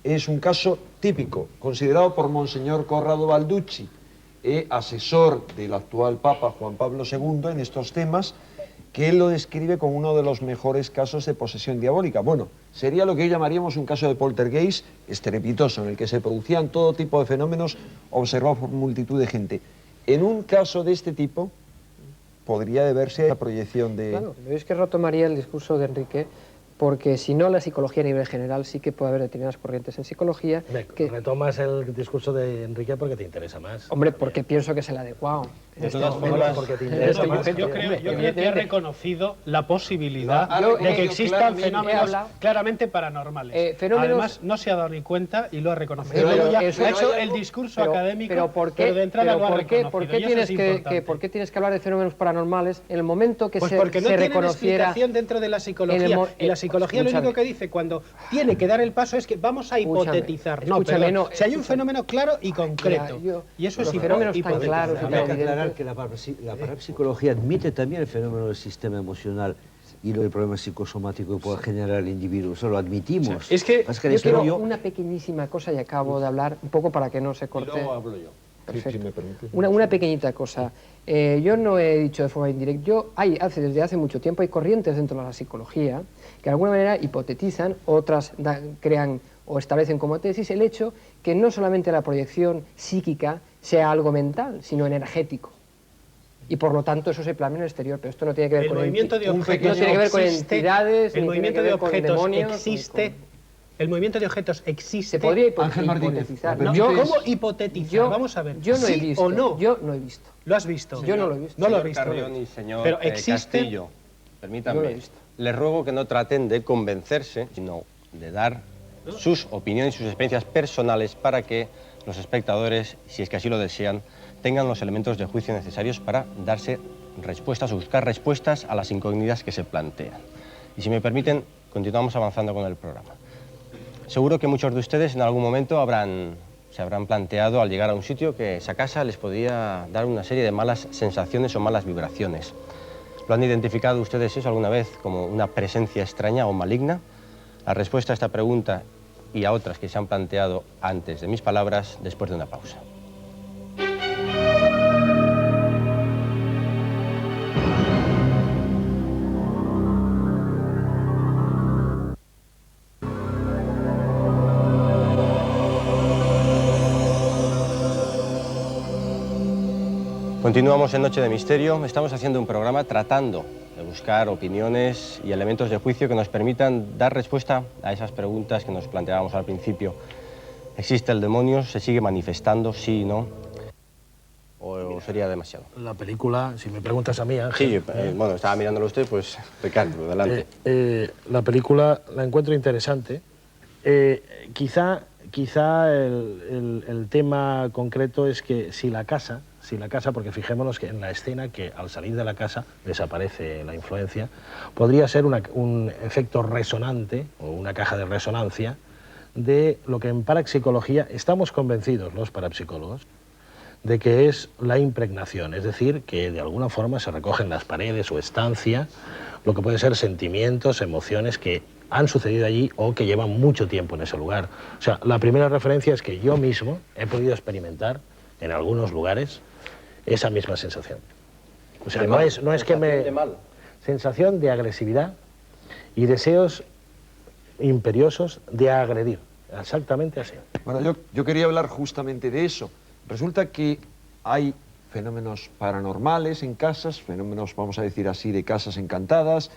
Es un caso típico, considerado por Monseñor Corrado Balducci, asesor del actual Papa Juan Pablo II en estos temas, que él lo describe como uno de los mejores casos de posesión diabólica. Bueno, sería lo que hoy llamaríamos un caso de poltergeist estrepitoso, en el que se producían todo tipo de fenómenos observados por multitud de gente. En un caso de este tipo, podría deberse a la proyección de... Claro, es que retomaría el discurso de Enrique, porque si no la psicología a nivel general sí que puede haber determinadas corrientes en psicología que... Retomas el discurso de Enrique porque te interesa más. Hombre, porque pienso que es el adecuado. De todas formas, yo creo que he reconocido la posibilidad de que existan fenómenos claramente paranormales. Además, no se ha dado ni cuenta y lo ha reconocido. Luego ya ha hecho el discurso académico, pero de entrada lo ha reconocido. ¿Por qué tienes que hablar de fenómenos paranormales en el momento que se reconociera? Porque no tienen explicación dentro de la psicología. Y la psicología lo único que dice cuando tiene que dar el paso es que vamos a hipotetizar. No, pero si hay un fenómeno claro y concreto. Y eso es hipotetizar. Que la parapsicología admite también el fenómeno del sistema emocional y el problema psicosomático que puede generar el individuo. Eso lo admitimos. Es que yo quiero una pequeñísima cosa y acabo de hablar un poco para que no se corte. Y luego hablo yo. Perfecto. Si me permite. Una pequeñita cosa. Yo no he dicho de forma indirecta. Desde hace mucho tiempo hay corrientes dentro de la psicología que de alguna manera hipotetizan, otras crean o establecen como tesis el hecho que no solamente la proyección psíquica sea algo mental, sino energético. Y por lo tanto eso se plasma en el exterior, pero esto no tiene que ver con movimiento de objetos, no tiene que ver con entidades, el movimiento de objetos existe. El movimiento de objetos existe. Se podría hipotetizar. ¿No? ¿Cómo hipotetizar? Vamos a ver. Yo no he visto. ¿O no? Yo no he visto. ¿Lo has visto? Yo no lo he visto. No lo he visto. Carrión y señor pero existe. Castillo, permítanme. Les ruego que no traten de convencerse, sino de dar sus opiniones y sus experiencias personales para que los espectadores, si es que así lo desean, tengan los elementos de juicio necesarios para darse respuestas o buscar respuestas a las incógnitas que se plantean. Y si me permiten, continuamos avanzando con el programa. Seguro que muchos de ustedes en algún momento se habrán planteado al llegar a un sitio que esa casa les podía dar una serie de malas sensaciones o malas vibraciones. ¿Lo han identificado ustedes eso alguna vez como una presencia extraña o maligna? La respuesta a esta pregunta y a otras que se han planteado antes de mis palabras, después de una pausa. Continuamos en Noche de Misterio. Estamos haciendo un programa tratando de buscar opiniones y elementos de juicio que nos permitan dar respuesta a esas preguntas que nos planteábamos al principio. ¿Existe el demonio? ¿Se sigue manifestando? ¿Sí y no? ¿O sería demasiado? La película, si me preguntas a mí, Ángel... Sí, bueno, estaba mirándolo usted, pues Ricardo, adelante. La película la encuentro interesante. Quizá el tema concreto es que si la casa, porque fijémonos que en la escena que al salir de la casa desaparece la influencia, podría ser un efecto resonante o una caja de resonancia de lo que en parapsicología estamos convencidos los parapsicólogos de que es la impregnación, es decir, que de alguna forma se recogen las paredes o estancia, lo que pueden ser sentimientos, emociones que han sucedido allí o que llevan mucho tiempo en ese lugar. O sea, la primera referencia es que yo mismo he podido experimentar en algunos lugares esa misma sensación. O sea, no es que me... Sensación de agresividad y deseos imperiosos de agredir. Exactamente así. Bueno, yo quería hablar justamente de eso. Resulta que hay fenómenos paranormales en casas, fenómenos, vamos a decir así, de casas encantadas.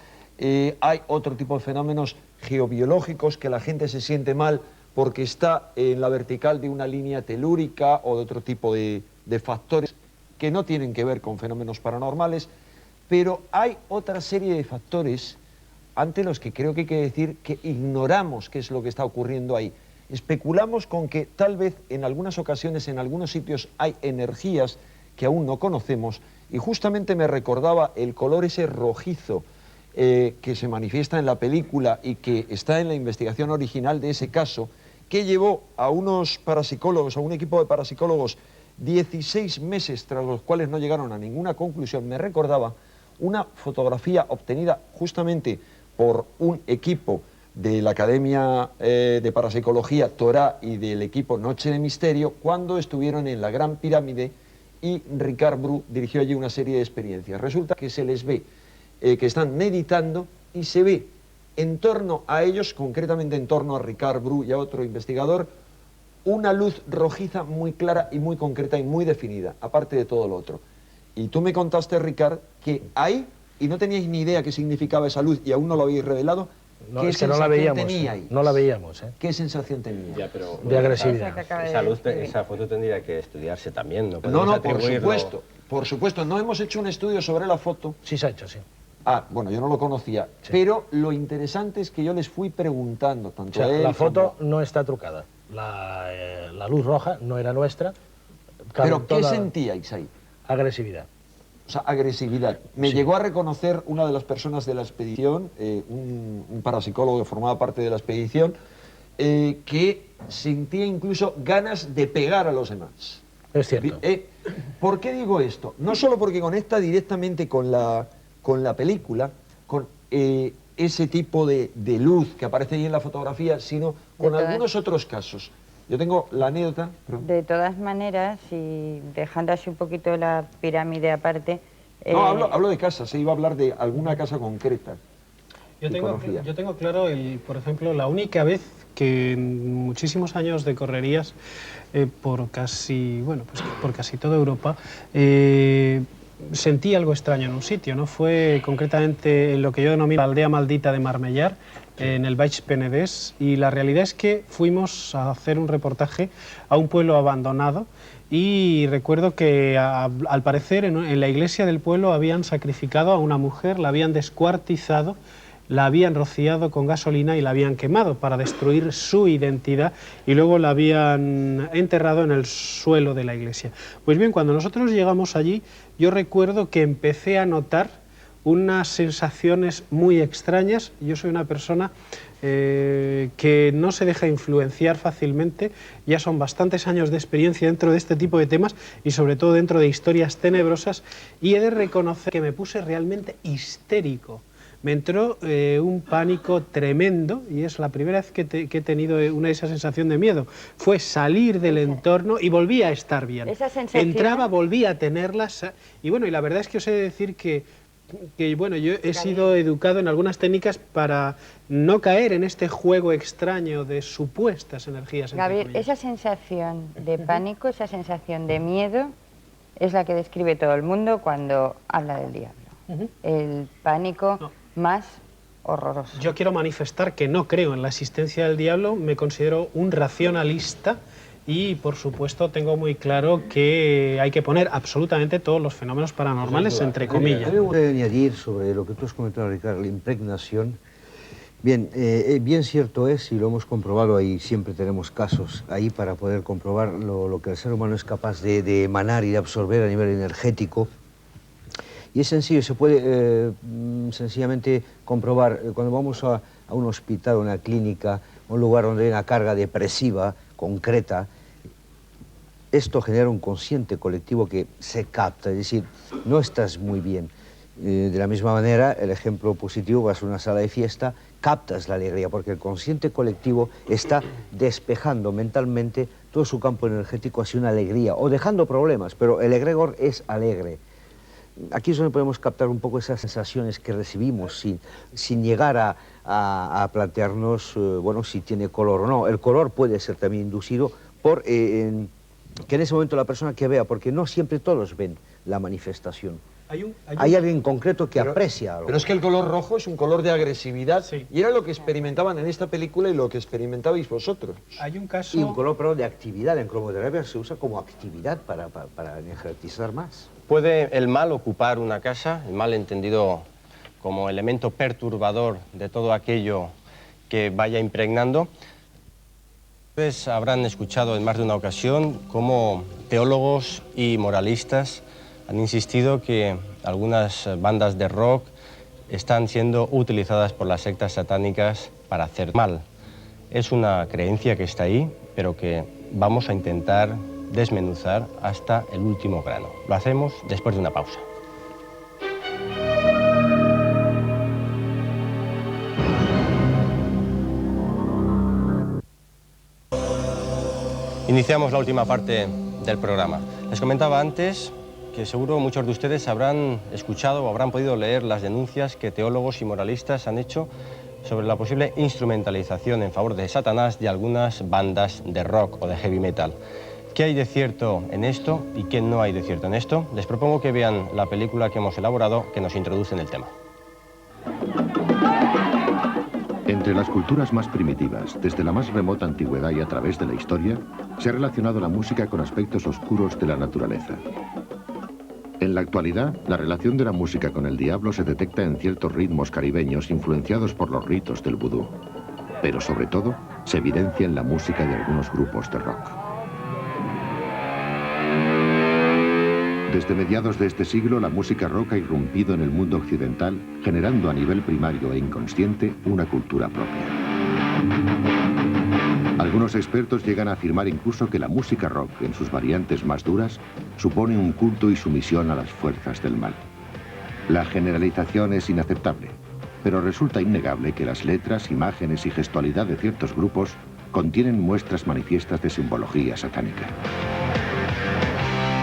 Hay otro tipo de fenómenos geobiológicos, que la gente se siente mal porque está en la vertical de una línea telúrica o de otro tipo de factores que no tienen que ver con fenómenos paranormales, pero hay otra serie de factores ante los que creo que hay que decir que ignoramos qué es lo que está ocurriendo ahí. Especulamos con que tal vez en algunas ocasiones, en algunos sitios, hay energías que aún no conocemos, y justamente me recordaba el color ese rojizo que se manifiesta en la película y que está en la investigación original de ese caso, que llevó a unos parapsicólogos, a un equipo de parapsicólogos, 16 meses tras los cuales no llegaron a ninguna conclusión, me recordaba una fotografía obtenida justamente por un equipo de la Academia de Parapsicología Torá y del equipo Noche de Misterio, cuando estuvieron en la Gran Pirámide y Ricard Bru dirigió allí una serie de experiencias. Resulta que se les ve que están meditando y se ve en torno a ellos, concretamente en torno a Ricard Bru y a otro investigador, una luz rojiza muy clara y muy concreta y muy definida, aparte de todo lo otro. Y tú me contaste, Ricard, que ahí, y no teníais ni idea qué significaba esa luz y aún no lo habéis revelado, no, ¿qué es que no la veíamos, teníais? No la veíamos, ¿eh? ¿Qué sensación teníais? Ya, pero de agresividad. Esa foto tendría que estudiarse también, ¿no? No, por supuesto, no hemos hecho un estudio sobre la foto. Sí se ha hecho, sí. Ah, bueno, yo no lo conocía, sí. Pero lo interesante es que yo les fui preguntando tanto a él la foto no está trucada, la luz roja no era nuestra. ¿Pero qué sentíais ahí? Agresividad. O sea, agresividad. Me llegó a reconocer una de las personas de la expedición, un parapsicólogo que formaba parte de la expedición, que sentía incluso ganas de pegar a los demás. Es cierto. ¿Por qué digo esto? No solo porque conecta directamente con la película, con ese tipo de luz que aparece ahí en la fotografía, sino con algunos otros casos. Yo tengo la anécdota... De todas maneras, y dejando así un poquito la pirámide aparte... No, hablo de casas, se iba a hablar de alguna casa concreta. Yo tengo claro, por ejemplo, la única vez que en muchísimos años de correrías por casi toda Europa, sentí algo extraño en un sitio, ¿no? Fue concretamente en lo que yo denomino la aldea maldita de Marmellar, en el Baix Penedès, y la realidad es que fuimos a hacer un reportaje a un pueblo abandonado y recuerdo que al parecer en la iglesia del pueblo habían sacrificado a una mujer, la habían descuartizado, la habían rociado con gasolina y la habían quemado para destruir su identidad y luego la habían enterrado en el suelo de la iglesia. Pues bien, cuando nosotros llegamos allí, yo recuerdo que empecé a notar unas sensaciones muy extrañas. Yo soy una persona que no se deja influenciar fácilmente, ya son bastantes años de experiencia dentro de este tipo de temas y sobre todo dentro de historias tenebrosas, y he de reconocer que me puse realmente histérico. Me entró un pánico tremendo y es la primera vez que he tenido esa sensación de miedo. Fue salir del entorno y volví a estar bien. Esa sensación... Entraba, volví a tenerlas y bueno, y la verdad es que os he de decir que bueno, yo he sido educado en algunas técnicas para no caer en este juego extraño de supuestas energías. Gabriel, esa sensación de pánico, esa sensación de miedo es la que describe todo el mundo cuando habla del diablo. El pánico más horroroso. Yo quiero manifestar que no creo en la existencia del diablo, me considero un racionalista y, por supuesto, tengo muy claro que hay que poner absolutamente todos los fenómenos paranormales entre comillas. Yo voy a añadir sobre lo que tú has comentado, Ricardo, la impregnación. Bien, bien cierto es, y lo hemos comprobado ahí, siempre tenemos casos ahí para poder comprobar lo que el ser humano es capaz de emanar y de absorber a nivel energético. Y es sencillo, se puede sencillamente comprobar cuando vamos a un hospital, una clínica, un lugar donde hay una carga depresiva concreta. Esto genera un consciente colectivo que se capta, es decir, no estás muy bien. De la misma manera, el ejemplo positivo, vas a una sala de fiesta, captas la alegría, porque el consciente colectivo está despejando mentalmente todo su campo energético hacia una alegría, o dejando problemas, pero el egregor es alegre. Aquí es donde podemos captar un poco esas sensaciones que recibimos sin llegar a plantearnos, bueno, si tiene color o no. El color puede ser también inducido por que en ese momento la persona que vea, porque no siempre todos ven la manifestación. Hay alguien concreto que aprecia algo. Pero es que el color rojo es un color de agresividad, y era lo que experimentaban en esta película y lo que experimentabais vosotros. Hay un caso... Y un color, pero de actividad. En cromoterapia se usa como actividad para energetizar más. ¿Puede el mal ocupar una casa, el mal entendido como elemento perturbador de todo aquello que vaya impregnando? Ustedes habrán escuchado en más de una ocasión cómo teólogos y moralistas han insistido que algunas bandas de rock están siendo utilizadas por las sectas satánicas para hacer mal. Es una creencia que está ahí, pero que vamos a intentar desmenuzar hasta el último grano. Lo hacemos después de una pausa. Iniciamos la última parte del programa. Les comentaba antes que seguro muchos de ustedes habrán escuchado o habrán podido leer las denuncias que teólogos y moralistas han hecho sobre la posible instrumentalización en favor de Satanás de algunas bandas de rock o de heavy metal. ¿Qué hay de cierto en esto y qué no hay de cierto en esto? Les propongo que vean la película que hemos elaborado que nos introduce en el tema. Entre las culturas más primitivas, desde la más remota antigüedad y a través de la historia, se ha relacionado la música con aspectos oscuros de la naturaleza. En la actualidad, la relación de la música con el diablo se detecta en ciertos ritmos caribeños influenciados por los ritos del vudú, pero sobre todo se evidencia en la música de algunos grupos de rock. Desde mediados de este siglo, la música rock ha irrumpido en el mundo occidental, generando a nivel primario e inconsciente una cultura propia. Algunos expertos llegan a afirmar incluso que la música rock, en sus variantes más duras, supone un culto y sumisión a las fuerzas del mal. La generalización es inaceptable, pero resulta innegable que las letras, imágenes y gestualidad de ciertos grupos contienen muestras manifiestas de simbología satánica.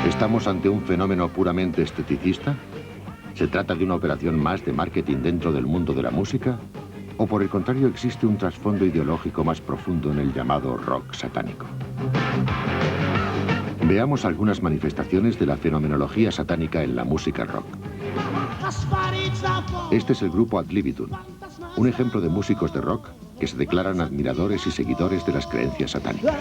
¿Estamos ante un fenómeno puramente esteticista? ¿Se trata de una operación más de marketing dentro del mundo de la música? ¿O por el contrario existe un trasfondo ideológico más profundo en el llamado rock satánico? Veamos algunas manifestaciones de la fenomenología satánica en la música rock. Este es el grupo Ad Libitum, un ejemplo de músicos de rock que se declaran admiradores y seguidores de las creencias satánicas.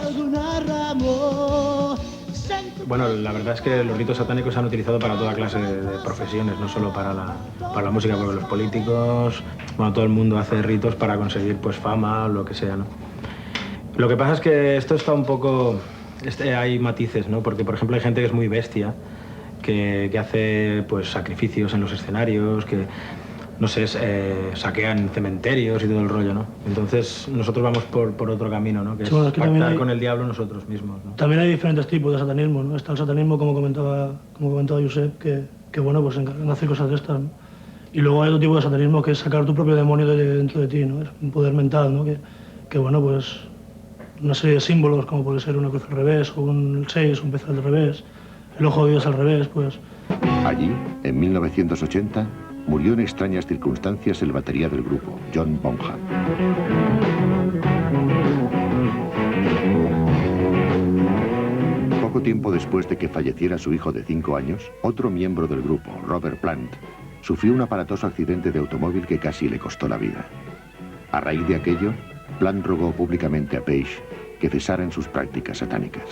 Bueno, la verdad es que los ritos satánicos se han utilizado para toda clase de profesiones, no solo para la música, porque los políticos, bueno, todo el mundo hace ritos para conseguir pues fama o lo que sea, ¿no? Lo que pasa es que esto está un poco... hay matices, ¿no? Porque, por ejemplo, hay gente que es muy bestia, que hace pues sacrificios en los escenarios, que, no sé, saquean cementerios y todo el rollo, ¿no? Entonces nosotros vamos por otro camino, ¿no? Que es pactar con el diablo nosotros mismos, ¿no? También hay diferentes tipos de satanismo, ¿no? Está el satanismo, como comentaba Josep, que bueno, pues hace cosas de estas, ¿no? Y luego hay otro tipo de satanismo que es sacar tu propio demonio dentro de ti, ¿no? Es un poder mental, ¿no? Que bueno, pues una serie de símbolos, como puede ser una cruz al revés, o un 6, un pez al revés, el ojo de Dios al revés, pues... Allí, en 1980, murió en extrañas circunstancias el batería del grupo, John Bonham. Poco tiempo después de que falleciera su hijo de 5 años, otro miembro del grupo, Robert Plant, sufrió un aparatoso accidente de automóvil que casi le costó la vida. A raíz de aquello, Plant rogó públicamente a Page que cesara en sus prácticas satánicas.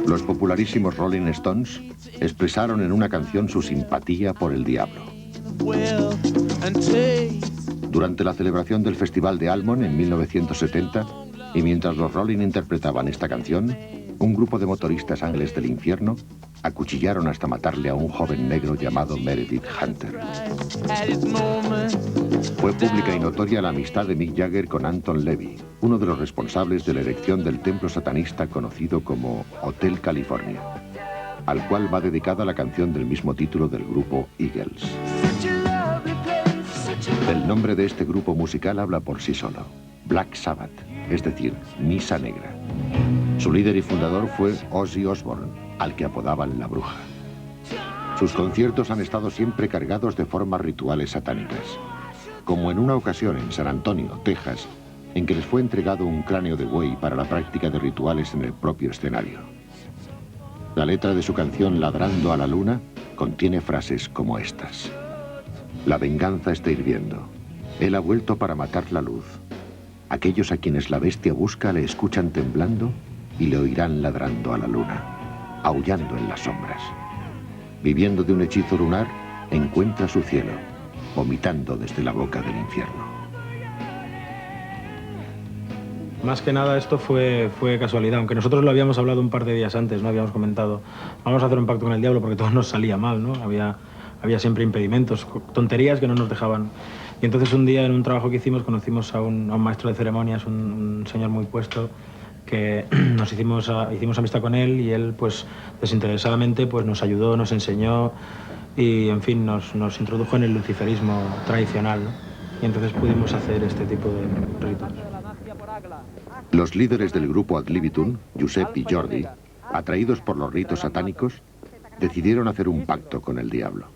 Los popularísimos Rolling Stones expresaron en una canción su simpatía por el diablo. Durante la celebración del Festival de Almond en 1970, y mientras los Rolling interpretaban esta canción, un grupo de motoristas ángeles del infierno acuchillaron hasta matarle a un joven negro llamado Meredith Hunter. Fue pública y notoria la amistad de Mick Jagger con Anton Levy, uno de los responsables de la erección del templo satanista conocido como Hotel California, al cual va dedicada la canción del mismo título del grupo Eagles. El nombre de este grupo musical habla por sí solo: Black Sabbath, es decir, Misa Negra. Su líder y fundador fue Ozzy Osbourne, al que apodaban la Bruja. Sus conciertos han estado siempre cargados de formas rituales satánicas, como en una ocasión en San Antonio, Texas, en que les fue entregado un cráneo de buey para la práctica de rituales en el propio escenario. La letra de su canción Ladrando a la Luna contiene frases como estas: la venganza está hirviendo. Él ha vuelto para matar la luz. Aquellos a quienes la bestia busca le escuchan temblando y le oirán ladrando a la luna, aullando en las sombras. Viviendo de un hechizo lunar, encuentra su cielo, vomitando desde la boca del infierno. Más que nada esto fue casualidad, aunque nosotros lo habíamos hablado un par de días antes, ¿no? Habíamos comentado, vamos a hacer un pacto con el diablo porque todo nos salía mal, ¿no? Había siempre impedimentos, tonterías que no nos dejaban. Y entonces un día en un trabajo que hicimos conocimos a un maestro de ceremonias, un señor muy puesto, que hicimos amistad con él y él pues desinteresadamente pues nos ayudó, nos enseñó y en fin nos introdujo en el luciferismo tradicional, ¿no? Y entonces pudimos hacer este tipo de ritos. Los líderes del grupo Ad Libitum, Josep y Jordi, atraídos por los ritos satánicos, decidieron hacer un pacto con el diablo.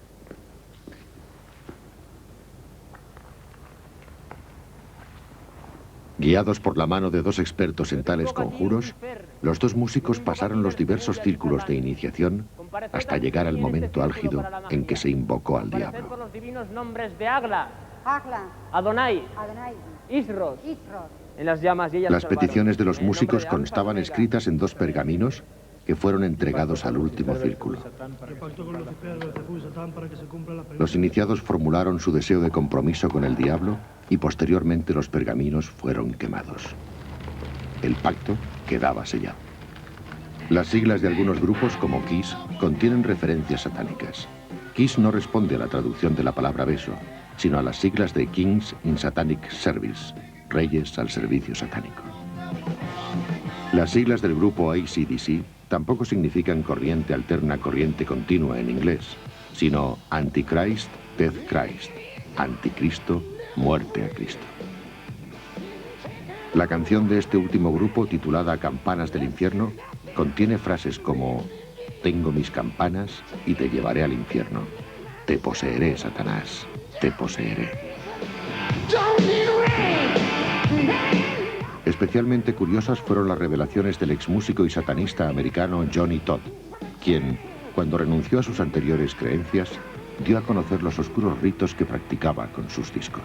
Guiados por la mano de dos expertos en tales conjuros, los dos músicos pasaron los diversos círculos de iniciación hasta llegar al momento álgido en que se invocó al diablo. Por los divinos nombres de Agla, Adonai, Isros, en las llamas y ellas Las peticiones de los músicos constaban escritas en dos pergaminos que fueron entregados al último círculo. Los iniciados formularon su deseo de compromiso con el diablo y posteriormente los pergaminos fueron quemados. El pacto quedaba sellado. Las siglas de algunos grupos, como KISS, contienen referencias satánicas. KISS no responde a la traducción de la palabra beso, sino a las siglas de Kings in Satanic Service, Reyes al Servicio Satánico. Las siglas del grupo AC/DC tampoco significan corriente alterna, corriente continua en inglés, sino Antichrist, Death Christ, Anticristo, muerte a Cristo. La canción de este último grupo, titulada Campanas del Infierno, contiene frases como: tengo mis campanas y te llevaré al infierno. Te poseeré, Satanás, te poseeré. Especialmente curiosas fueron las revelaciones del exmúsico y satanista americano Johnny Todd, quien, cuando renunció a sus anteriores creencias, dio a conocer los oscuros ritos que practicaba con sus discos.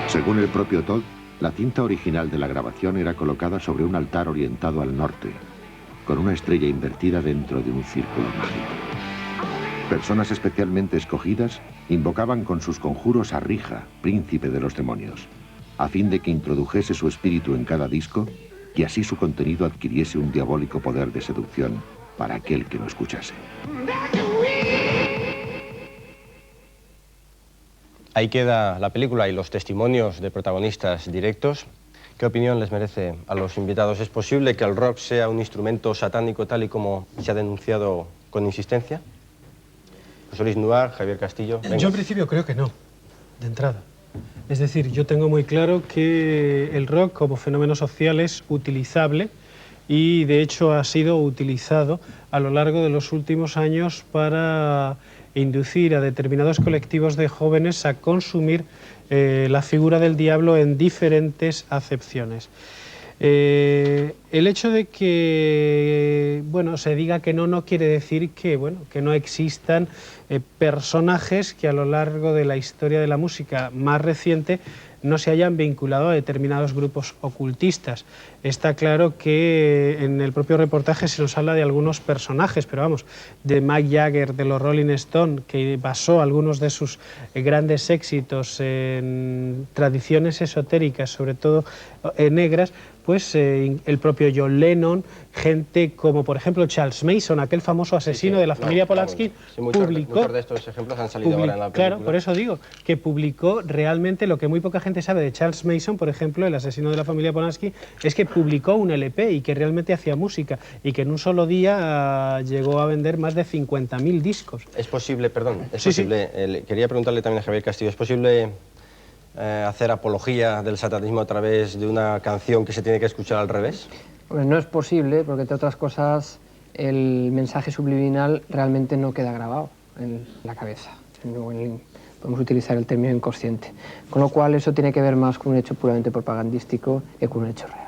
Según el propio Todd, la cinta original de la grabación era colocada sobre un altar orientado al norte, con una estrella invertida dentro de un círculo mágico. Personas especialmente escogidas invocaban con sus conjuros a Rija, príncipe de los demonios, a fin de que introdujese su espíritu en cada disco y así su contenido adquiriese un diabólico poder de seducción para aquel que lo escuchase. Ahí queda la película y los testimonios de protagonistas directos. ¿Qué opinión les merece a los invitados? ¿Es posible que el rock sea un instrumento satánico tal y como se ha denunciado con insistencia? José Luis Nuar, Javier Castillo. Venga. Yo en principio creo que no, de entrada. Es decir, yo tengo muy claro que el rock como fenómeno social es utilizable y de hecho ha sido utilizado a lo largo de los últimos años para inducir a determinados colectivos de jóvenes a consumir la figura del diablo en diferentes acepciones. El hecho de que se diga que no quiere decir que no existan personajes que a lo largo de la historia de la música más reciente no se hayan vinculado a determinados grupos ocultistas. Está claro que en el propio reportaje se nos habla de algunos personajes, pero vamos, de Mick Jagger, de los Rolling Stones, que basó algunos de sus grandes éxitos en tradiciones esotéricas, sobre todo negras, pues el propio John Lennon, gente como por ejemplo Charles Manson, aquel famoso asesino de la familia Polanski, publicó... Muchos de estos ejemplos han salido ahora en la película. Claro, por eso digo, que publicó realmente lo que muy poca gente sabe de Charles Manson, por ejemplo, el asesino de la familia Polanski, es que publicó un LP y que realmente hacía música y que en un solo día llegó a vender más de 50.000 discos. Es posible, perdón, es posible, quería preguntarle también a Javier Castillo, ¿es posible hacer apología del satanismo a través de una canción que se tiene que escuchar al revés? Pues no es posible, porque entre otras cosas el mensaje subliminal realmente no queda grabado en la cabeza. Podemos utilizar el término inconsciente. Con lo cual eso tiene que ver más con un hecho puramente propagandístico que con un hecho real.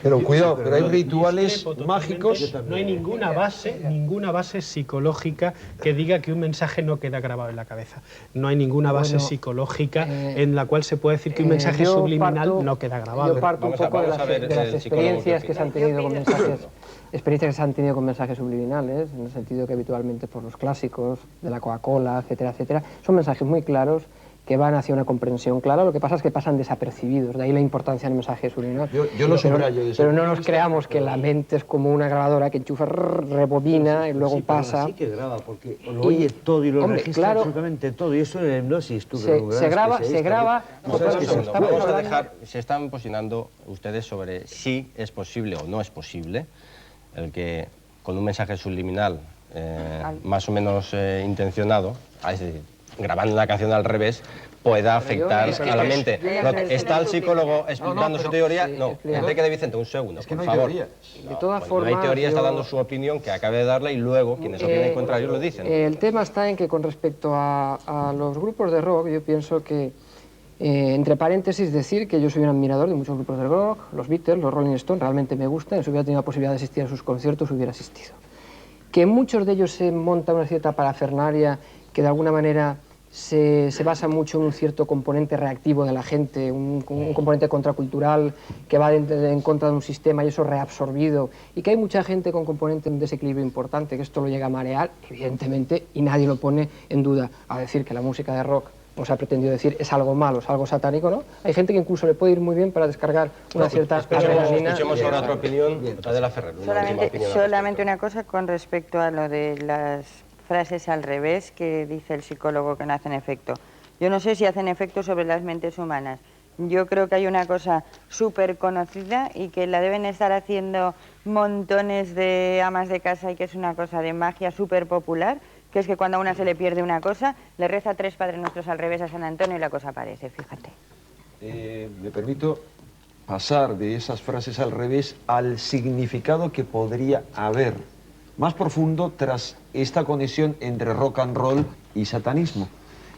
Pero cuidado, pero hay rituales mágicos. No hay ninguna base psicológica que diga que un mensaje no queda grabado en la cabeza. No hay ninguna base psicológica en la cual se puede decir que un mensaje subliminal no queda grabado. Yo parto un poco de las experiencias que se han tenido con mensajes subliminales, en el sentido que habitualmente por los clásicos de la Coca-Cola, etcétera, etcétera, son mensajes muy claros que van hacia una comprensión clara, lo que pasa es que pasan desapercibidos, de ahí la importancia del mensaje subliminal. Yo lo subrayo. Pero no nos creamos que la mente es como una grabadora que enchufa, rebobina y luego pasa. Sí que graba, porque lo oye todo y lo registra absolutamente todo, y eso en la hipnosis tú se graba. Se están posicionando ustedes sobre si es posible o no es posible el que con un mensaje subliminal más o menos intencionado, es decir, grabando una canción al revés, pueda afectar a la mente. ¿Está el psicólogo explicando su teoría? No. Enrique de Vicente, un segundo, por favor. De todas formas, no hay teoría, está dando su opinión, que acabe de darla, y luego quienes opinan contrario lo dicen. El tema está en que con respecto a los grupos de rock, yo pienso que, entre paréntesis, decir que yo soy un admirador de muchos grupos de rock, los Beatles, los Rolling Stones, realmente me gustan, si hubiera tenido la posibilidad de asistir a sus conciertos, hubiera asistido. Que en muchos de ellos se monta una cierta parafernalia que de alguna manera se basa mucho en un cierto componente reactivo de la gente, un componente contracultural que va en contra de un sistema y eso reabsorbido, y que hay mucha gente con componente de desequilibrio importante, que esto lo llega a marear, evidentemente, y nadie lo pone en duda. A decir que la música de rock, como se ha pretendido decir, es algo malo, es algo satánico, ¿no? Hay gente que incluso le puede ir muy bien para descargar una cierta adrenalina. Escuchemos ahora otra opinión, Adela Ferrer. Solamente una cosa con respecto a lo de las frases al revés que dice el psicólogo que no hacen efecto. Yo no sé si hacen efecto sobre las mentes humanas. Yo creo que hay una cosa súper conocida y que la deben estar haciendo montones de amas de casa y que es una cosa de magia súper popular, que es que cuando a una se le pierde una cosa, le reza 3 Padres Nuestros al revés a San Antonio y la cosa aparece, fíjate. Me permito pasar de esas frases al revés al significado que podría haber más profundo tras esta conexión entre rock and roll y satanismo.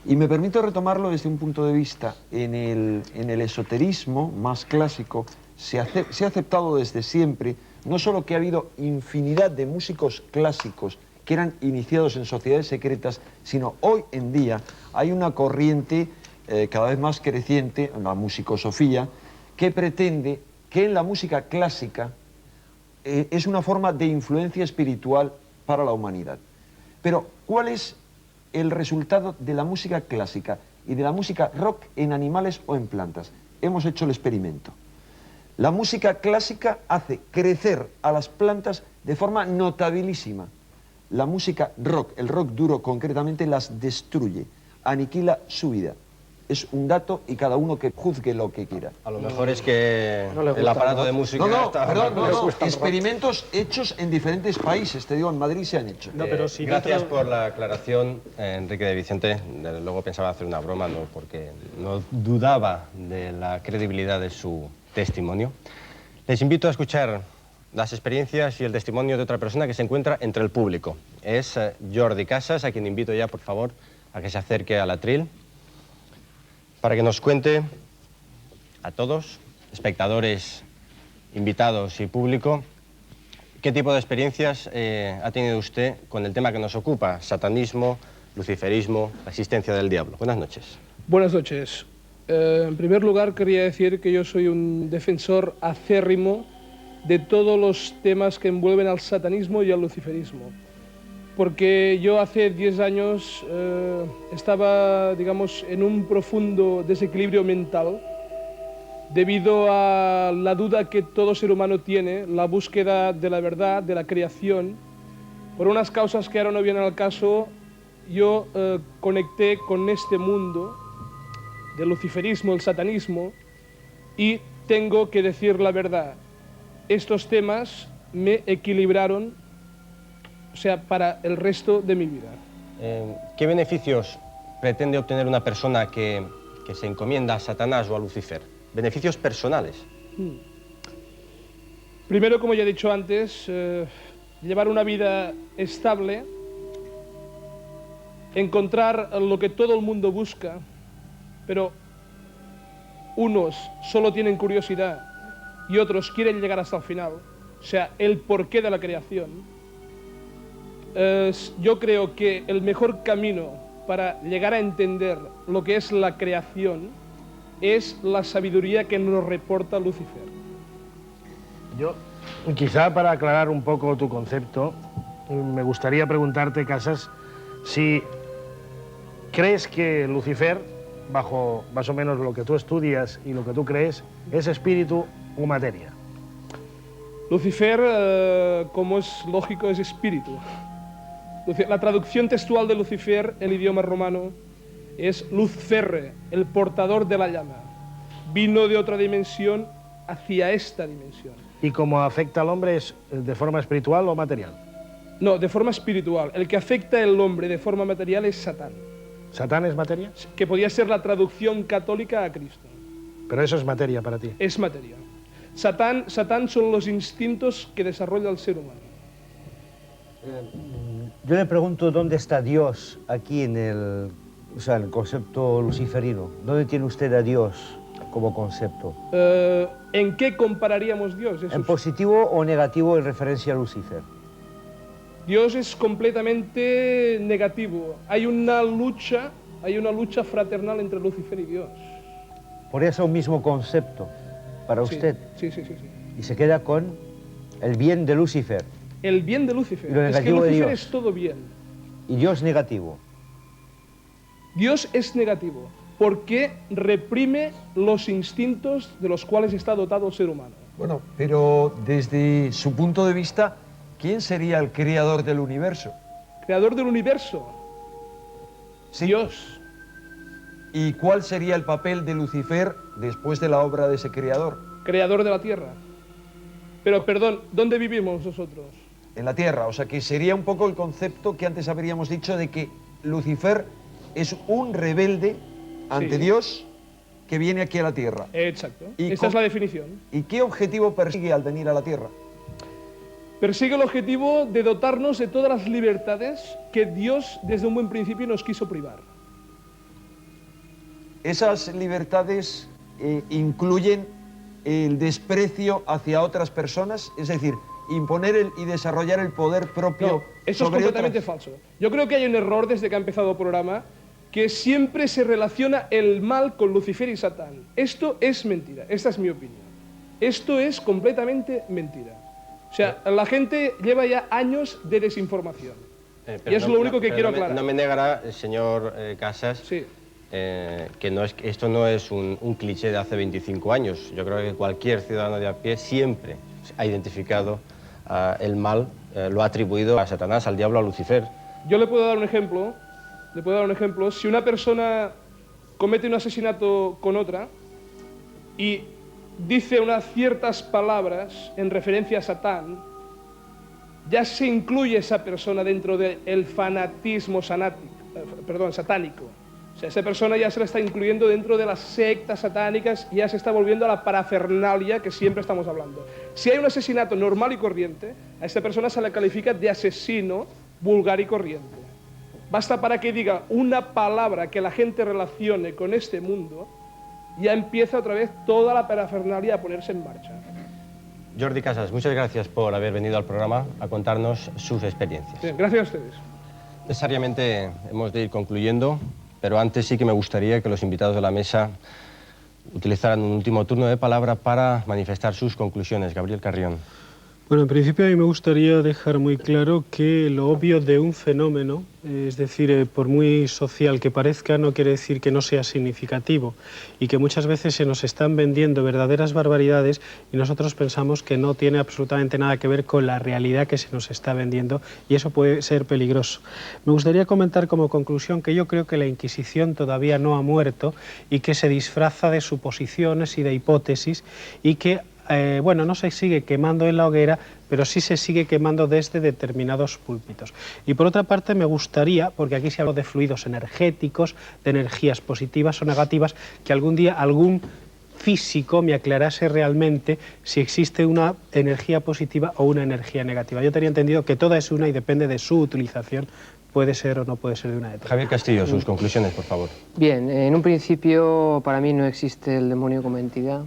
Y me permito retomarlo desde un punto de vista. En el esoterismo más clásico se ha aceptado desde siempre, no solo que ha habido infinidad de músicos clásicos que eran iniciados en sociedades secretas, sino hoy en día hay una corriente cada vez más creciente, la musicosofía, que pretende que en la música clásica es una forma de influencia espiritual para la humanidad. Pero, ¿cuál es el resultado de la música clásica y de la música rock en animales o en plantas? Hemos hecho el experimento. La música clásica hace crecer a las plantas de forma notabilísima. La música rock, el rock duro concretamente, las destruye, aniquila su vida. Es un dato y cada uno que juzgue lo que quiera. A lo mejor es que el aparato de música... No, experimentos hechos en diferentes países, te digo, en Madrid se han hecho. Gracias por la aclaración, Enrique de Vicente. Luego pensaba hacer una broma, ¿no? Porque no dudaba de la credibilidad de su testimonio. Les invito a escuchar las experiencias y el testimonio de otra persona que se encuentra entre el público. Es Jordi Casas, a quien invito ya, por favor, a que se acerque al atril, para que nos cuente a todos, espectadores, invitados y público, qué tipo de experiencias ha tenido usted con el tema que nos ocupa, satanismo, luciferismo, la existencia del diablo. Buenas noches. Buenas noches. En primer lugar, quería decir que yo soy un defensor acérrimo de todos los temas que envuelven al satanismo y al luciferismo. Porque yo hace 10 años estaba, digamos, en un profundo desequilibrio mental debido a la duda que todo ser humano tiene, la búsqueda de la verdad, de la creación. Por unas causas que ahora no vienen al caso, yo conecté con este mundo del luciferismo, el satanismo, y tengo que decir la verdad. Estos temas me equilibraron, o sea, para el resto de mi vida. ¿Qué beneficios pretende obtener una persona que se encomienda a Satanás o a Lucifer? ¿Beneficios personales? Primero, como ya he dicho antes, llevar una vida estable, encontrar lo que todo el mundo busca, pero unos solo tienen curiosidad y otros quieren llegar hasta el final, o sea, el porqué de la creación. Yo creo que el mejor camino para llegar a entender lo que es la creación es la sabiduría que nos reporta Lucifer. Yo, quizá para aclarar un poco tu concepto, me gustaría preguntarte, Casas, si crees que Lucifer bajo más o menos lo que tú estudias y lo que tú crees, ¿es espíritu o materia? Lucifer, como es lógico, es espíritu. La traducción textual de Lucifer, el idioma romano, es luz ferre, el portador de la llama. Vino de otra dimensión hacia esta dimensión. ¿Y cómo afecta al hombre es de forma espiritual o material? No, de forma espiritual. El que afecta al hombre de forma material es Satán. ¿Satán es materia? Que podría ser la traducción católica a Cristo. Pero eso es materia para ti. Es materia. Satán son los instintos que desarrolla el ser humano. Yo le pregunto dónde está Dios aquí en el concepto luciferino. ¿Dónde tiene usted a Dios como concepto? ¿En qué compararíamos Dios? ¿En positivo o negativo en referencia a Lucifer? Dios es completamente negativo. Hay una lucha fraternal entre Lucifer y Dios. Por eso un mismo concepto para usted. Sí. Y se queda con el bien de Lucifer. El bien de Lucifer. Y lo Es que negativo de Lucifer Dios. es todo bien. Y Dios negativo. Dios es negativo porque reprime los instintos de los cuales está dotado el ser humano. Bueno, pero desde su punto de vista, ¿quién sería el creador del universo? Creador del universo. Sí. Dios. ¿Y cuál sería el papel de Lucifer después de la obra de ese creador? Creador de la tierra. Pero, perdón, ¿dónde vivimos nosotros? En la tierra, o sea que sería un poco el concepto que antes habríamos dicho de que Lucifer es un rebelde ante Dios que viene aquí a la tierra. Exacto. Esta es la definición. ¿Y qué objetivo persigue al venir a la tierra? Persigue el objetivo de dotarnos de todas las libertades que Dios desde un buen principio nos quiso privar. Esas libertades incluyen el desprecio hacia otras personas, es decir, imponer y desarrollar el poder propio. No, eso es completamente falso. Yo creo que hay un error desde que ha empezado el programa, que siempre se relaciona el mal con Lucifer y Satán. Esto es mentira, esta es mi opinión. Esto es completamente mentira. O sea, la gente lleva ya años de desinformación. Y es lo único que quiero aclarar. No me negará, señor Casas, que esto no es un cliché de hace 25 años. Yo creo que cualquier ciudadano de a pie siempre ha identificado el mal, lo ha atribuido a Satanás, al diablo, a Lucifer. Yo le puedo dar un ejemplo. Si una persona comete un asesinato con otra y dice unas ciertas palabras en referencia a Satán, ya se incluye esa persona dentro del fanatismo satánico. O sea, esa persona ya se la está incluyendo dentro de las sectas satánicas y ya se está volviendo a la parafernalia que siempre estamos hablando. Si hay un asesinato normal y corriente, a esta persona se le califica de asesino vulgar y corriente. Basta para que diga una palabra que la gente relacione con este mundo, ya empieza otra vez toda la parafernalia a ponerse en marcha. Jordi Casas, muchas gracias por haber venido al programa a contarnos sus experiencias. Bien, gracias a ustedes. Necesariamente hemos de ir concluyendo, pero antes sí que me gustaría que los invitados de la mesa utilizaran un último turno de palabra para manifestar sus conclusiones. Gabriel Carrión. Bueno, en principio a mí me gustaría dejar muy claro que lo obvio de un fenómeno, es decir, por muy social que parezca, no quiere decir que no sea significativo y que muchas veces se nos están vendiendo verdaderas barbaridades y nosotros pensamos que no tiene absolutamente nada que ver con la realidad que se nos está vendiendo y eso puede ser peligroso. Me gustaría comentar como conclusión que yo creo que la Inquisición todavía no ha muerto y que se disfraza de suposiciones y de hipótesis y que no se sigue quemando en la hoguera, pero sí se sigue quemando desde determinados púlpitos. Y por otra parte me gustaría, porque aquí se habla de fluidos energéticos, de energías positivas o negativas, que algún día algún físico me aclarase realmente si existe una energía positiva o una energía negativa. Yo tenía entendido que toda es una y depende de su utilización, puede ser o no puede ser de una de otras. Javier Castillo, sus conclusiones, por favor. Bien, en un principio para mí no existe el demonio como entidad.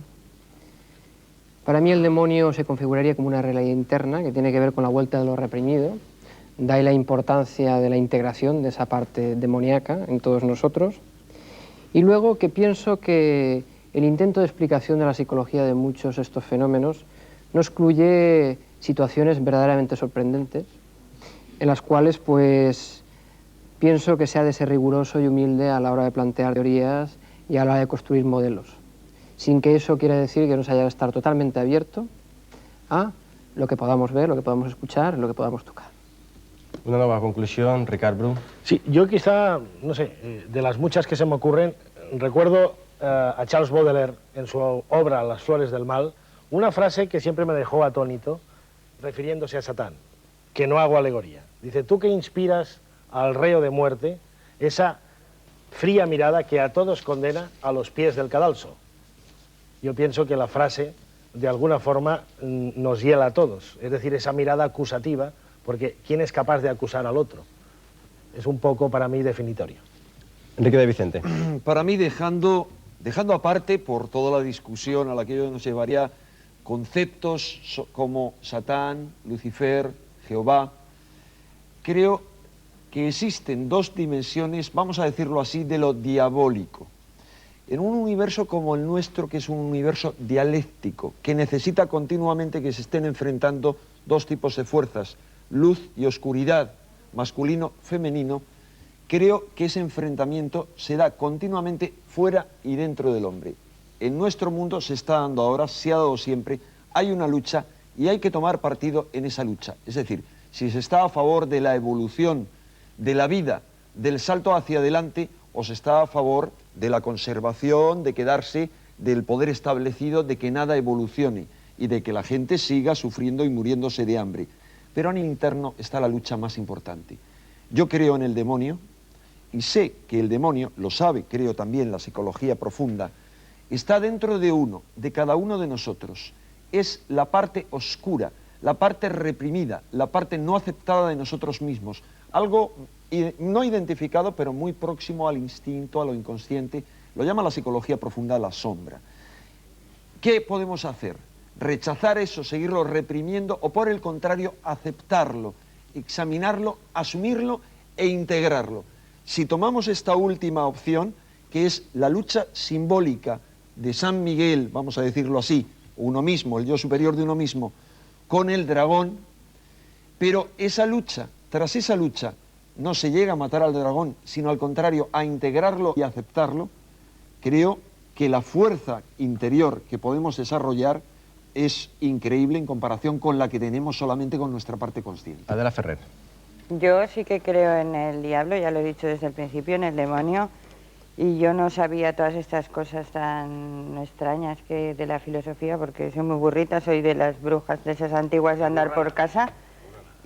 Para mí el demonio se configuraría como una realidad interna que tiene que ver con la vuelta de lo reprimido. De ahí la importancia de la integración de esa parte demoníaca en todos nosotros. Y luego que pienso que el intento de explicación de la psicología de muchos de estos fenómenos no excluye situaciones verdaderamente sorprendentes, en las cuales pues pienso que se ha de ser riguroso y humilde a la hora de plantear teorías y a la hora de construir modelos, sin que eso quiera decir que nos haya de estar totalmente abierto a lo que podamos ver, lo que podamos escuchar, lo que podamos tocar. Una nueva conclusión, Ricard Bru. Sí, yo quizá, no sé, de las muchas que se me ocurren, recuerdo a Charles Baudelaire en su obra Las flores del mal, una frase que siempre me dejó atónito, refiriéndose a Satán, que no hago alegoría. Dice, tú que inspiras al reo de muerte esa fría mirada que a todos condena a los pies del cadalso. Yo pienso que la frase, de alguna forma, nos hiela a todos, es decir, esa mirada acusativa, porque ¿quién es capaz de acusar al otro? Es un poco, para mí, definitorio. Enrique de Vicente. Para mí, dejando aparte, por toda la discusión a la que yo nos llevaría, conceptos como Satán, Lucifer, Jehová, creo que existen dos dimensiones, vamos a decirlo así, de lo diabólico. En un universo como el nuestro, que es un universo dialéctico, que necesita continuamente que se estén enfrentando dos tipos de fuerzas, luz y oscuridad, masculino, femenino, creo que ese enfrentamiento se da continuamente fuera y dentro del hombre. En nuestro mundo se está dando ahora, se ha dado siempre, hay una lucha y hay que tomar partido en esa lucha. Es decir, si se está a favor de la evolución, de la vida, del salto hacia adelante, o se está a favor de la conservación, de quedarse del poder establecido, de que nada evolucione y de que la gente siga sufriendo y muriéndose de hambre. Pero en el interno está la lucha más importante. Yo creo en el demonio y sé que el demonio, lo sabe, creo también la psicología profunda, está dentro de uno, de cada uno de nosotros. Es la parte oscura, la parte reprimida, la parte no aceptada de nosotros mismos. Algo no identificado, pero muy próximo al instinto, a lo inconsciente. Lo llama la psicología profunda la sombra. ¿Qué podemos hacer? ¿Rechazar eso, seguirlo reprimiendo o, por el contrario, aceptarlo, examinarlo, asumirlo e integrarlo? Si tomamos esta última opción, que es la lucha simbólica de San Miguel, vamos a decirlo así, uno mismo, el yo superior de uno mismo, con el dragón, pero esa lucha, tras esa lucha, no se llega a matar al dragón, sino al contrario, a integrarlo y a aceptarlo, creo que la fuerza interior que podemos desarrollar es increíble en comparación con la que tenemos solamente con nuestra parte consciente. Adela Ferrer. Yo sí que creo en el diablo, ya lo he dicho desde el principio, en el demonio, y yo no sabía todas estas cosas tan extrañas que de la filosofía, porque soy muy burrita, soy de las brujas, de esas antiguas de andar por casa,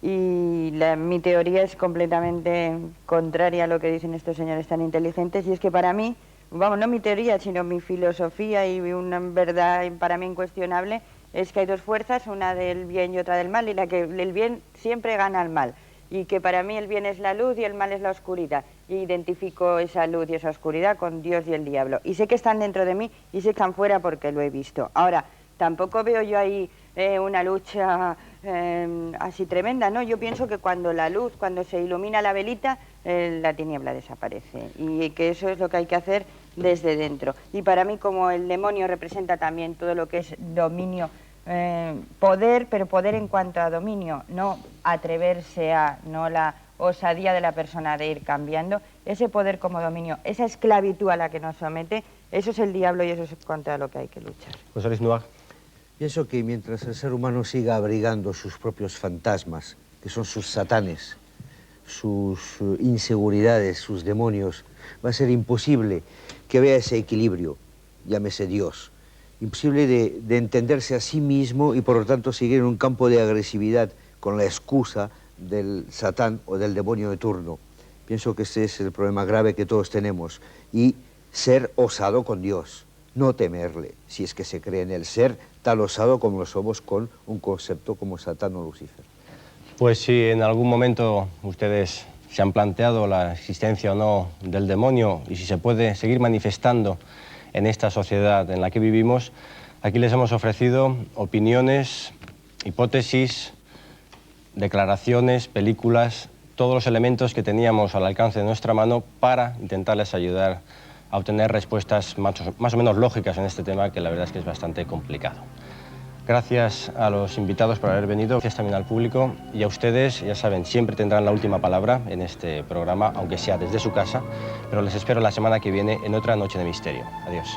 y mi teoría es completamente contraria a lo que dicen estos señores tan inteligentes, y es que para mí, vamos, no mi teoría, sino mi filosofía y una verdad para mí incuestionable, es que hay dos fuerzas, una del bien y otra del mal, y la que el bien siempre gana al mal, y que para mí el bien es la luz y el mal es la oscuridad, y identifico esa luz y esa oscuridad con Dios y el diablo, y sé que están dentro de mí y sé que están fuera porque lo he visto. Ahora, tampoco veo yo ahí una lucha así tremenda, ¿no? Yo pienso que cuando la luz, cuando se ilumina la velita, la tiniebla desaparece, y que eso es lo que hay que hacer desde dentro. Y para mí, como el demonio representa también todo lo que es dominio, poder, pero poder en cuanto a dominio, no atreverse a, no la osadía de la persona de ir cambiando, ese poder como dominio, esa esclavitud a la que nos somete, eso es el diablo y eso es contra lo que hay que luchar. José Luis Nuac. Pienso que mientras el ser humano siga abrigando sus propios fantasmas, que son sus satanes, sus inseguridades, sus demonios, va a ser imposible que vea ese equilibrio, llámese Dios. Imposible de entenderse a sí mismo y por lo tanto seguir en un campo de agresividad con la excusa del Satán o del demonio de turno. Pienso que ese es el problema grave que todos tenemos. Y ser osado con Dios, no temerle, si es que se cree en él, ser tan osado como lo somos con un concepto como Satán o Lucifer. Pues si en algún momento ustedes se han planteado la existencia o no del demonio y si se puede seguir manifestando en esta sociedad en la que vivimos, aquí les hemos ofrecido opiniones, hipótesis, declaraciones, películas, todos los elementos que teníamos al alcance de nuestra mano para intentarles ayudar a obtener respuestas más o menos lógicas en este tema, que la verdad es que es bastante complicado. Gracias a los invitados por haber venido, gracias también al público y a ustedes, ya saben, siempre tendrán la última palabra en este programa, aunque sea desde su casa, pero les espero la semana que viene en otra Noche de Misterio. Adiós.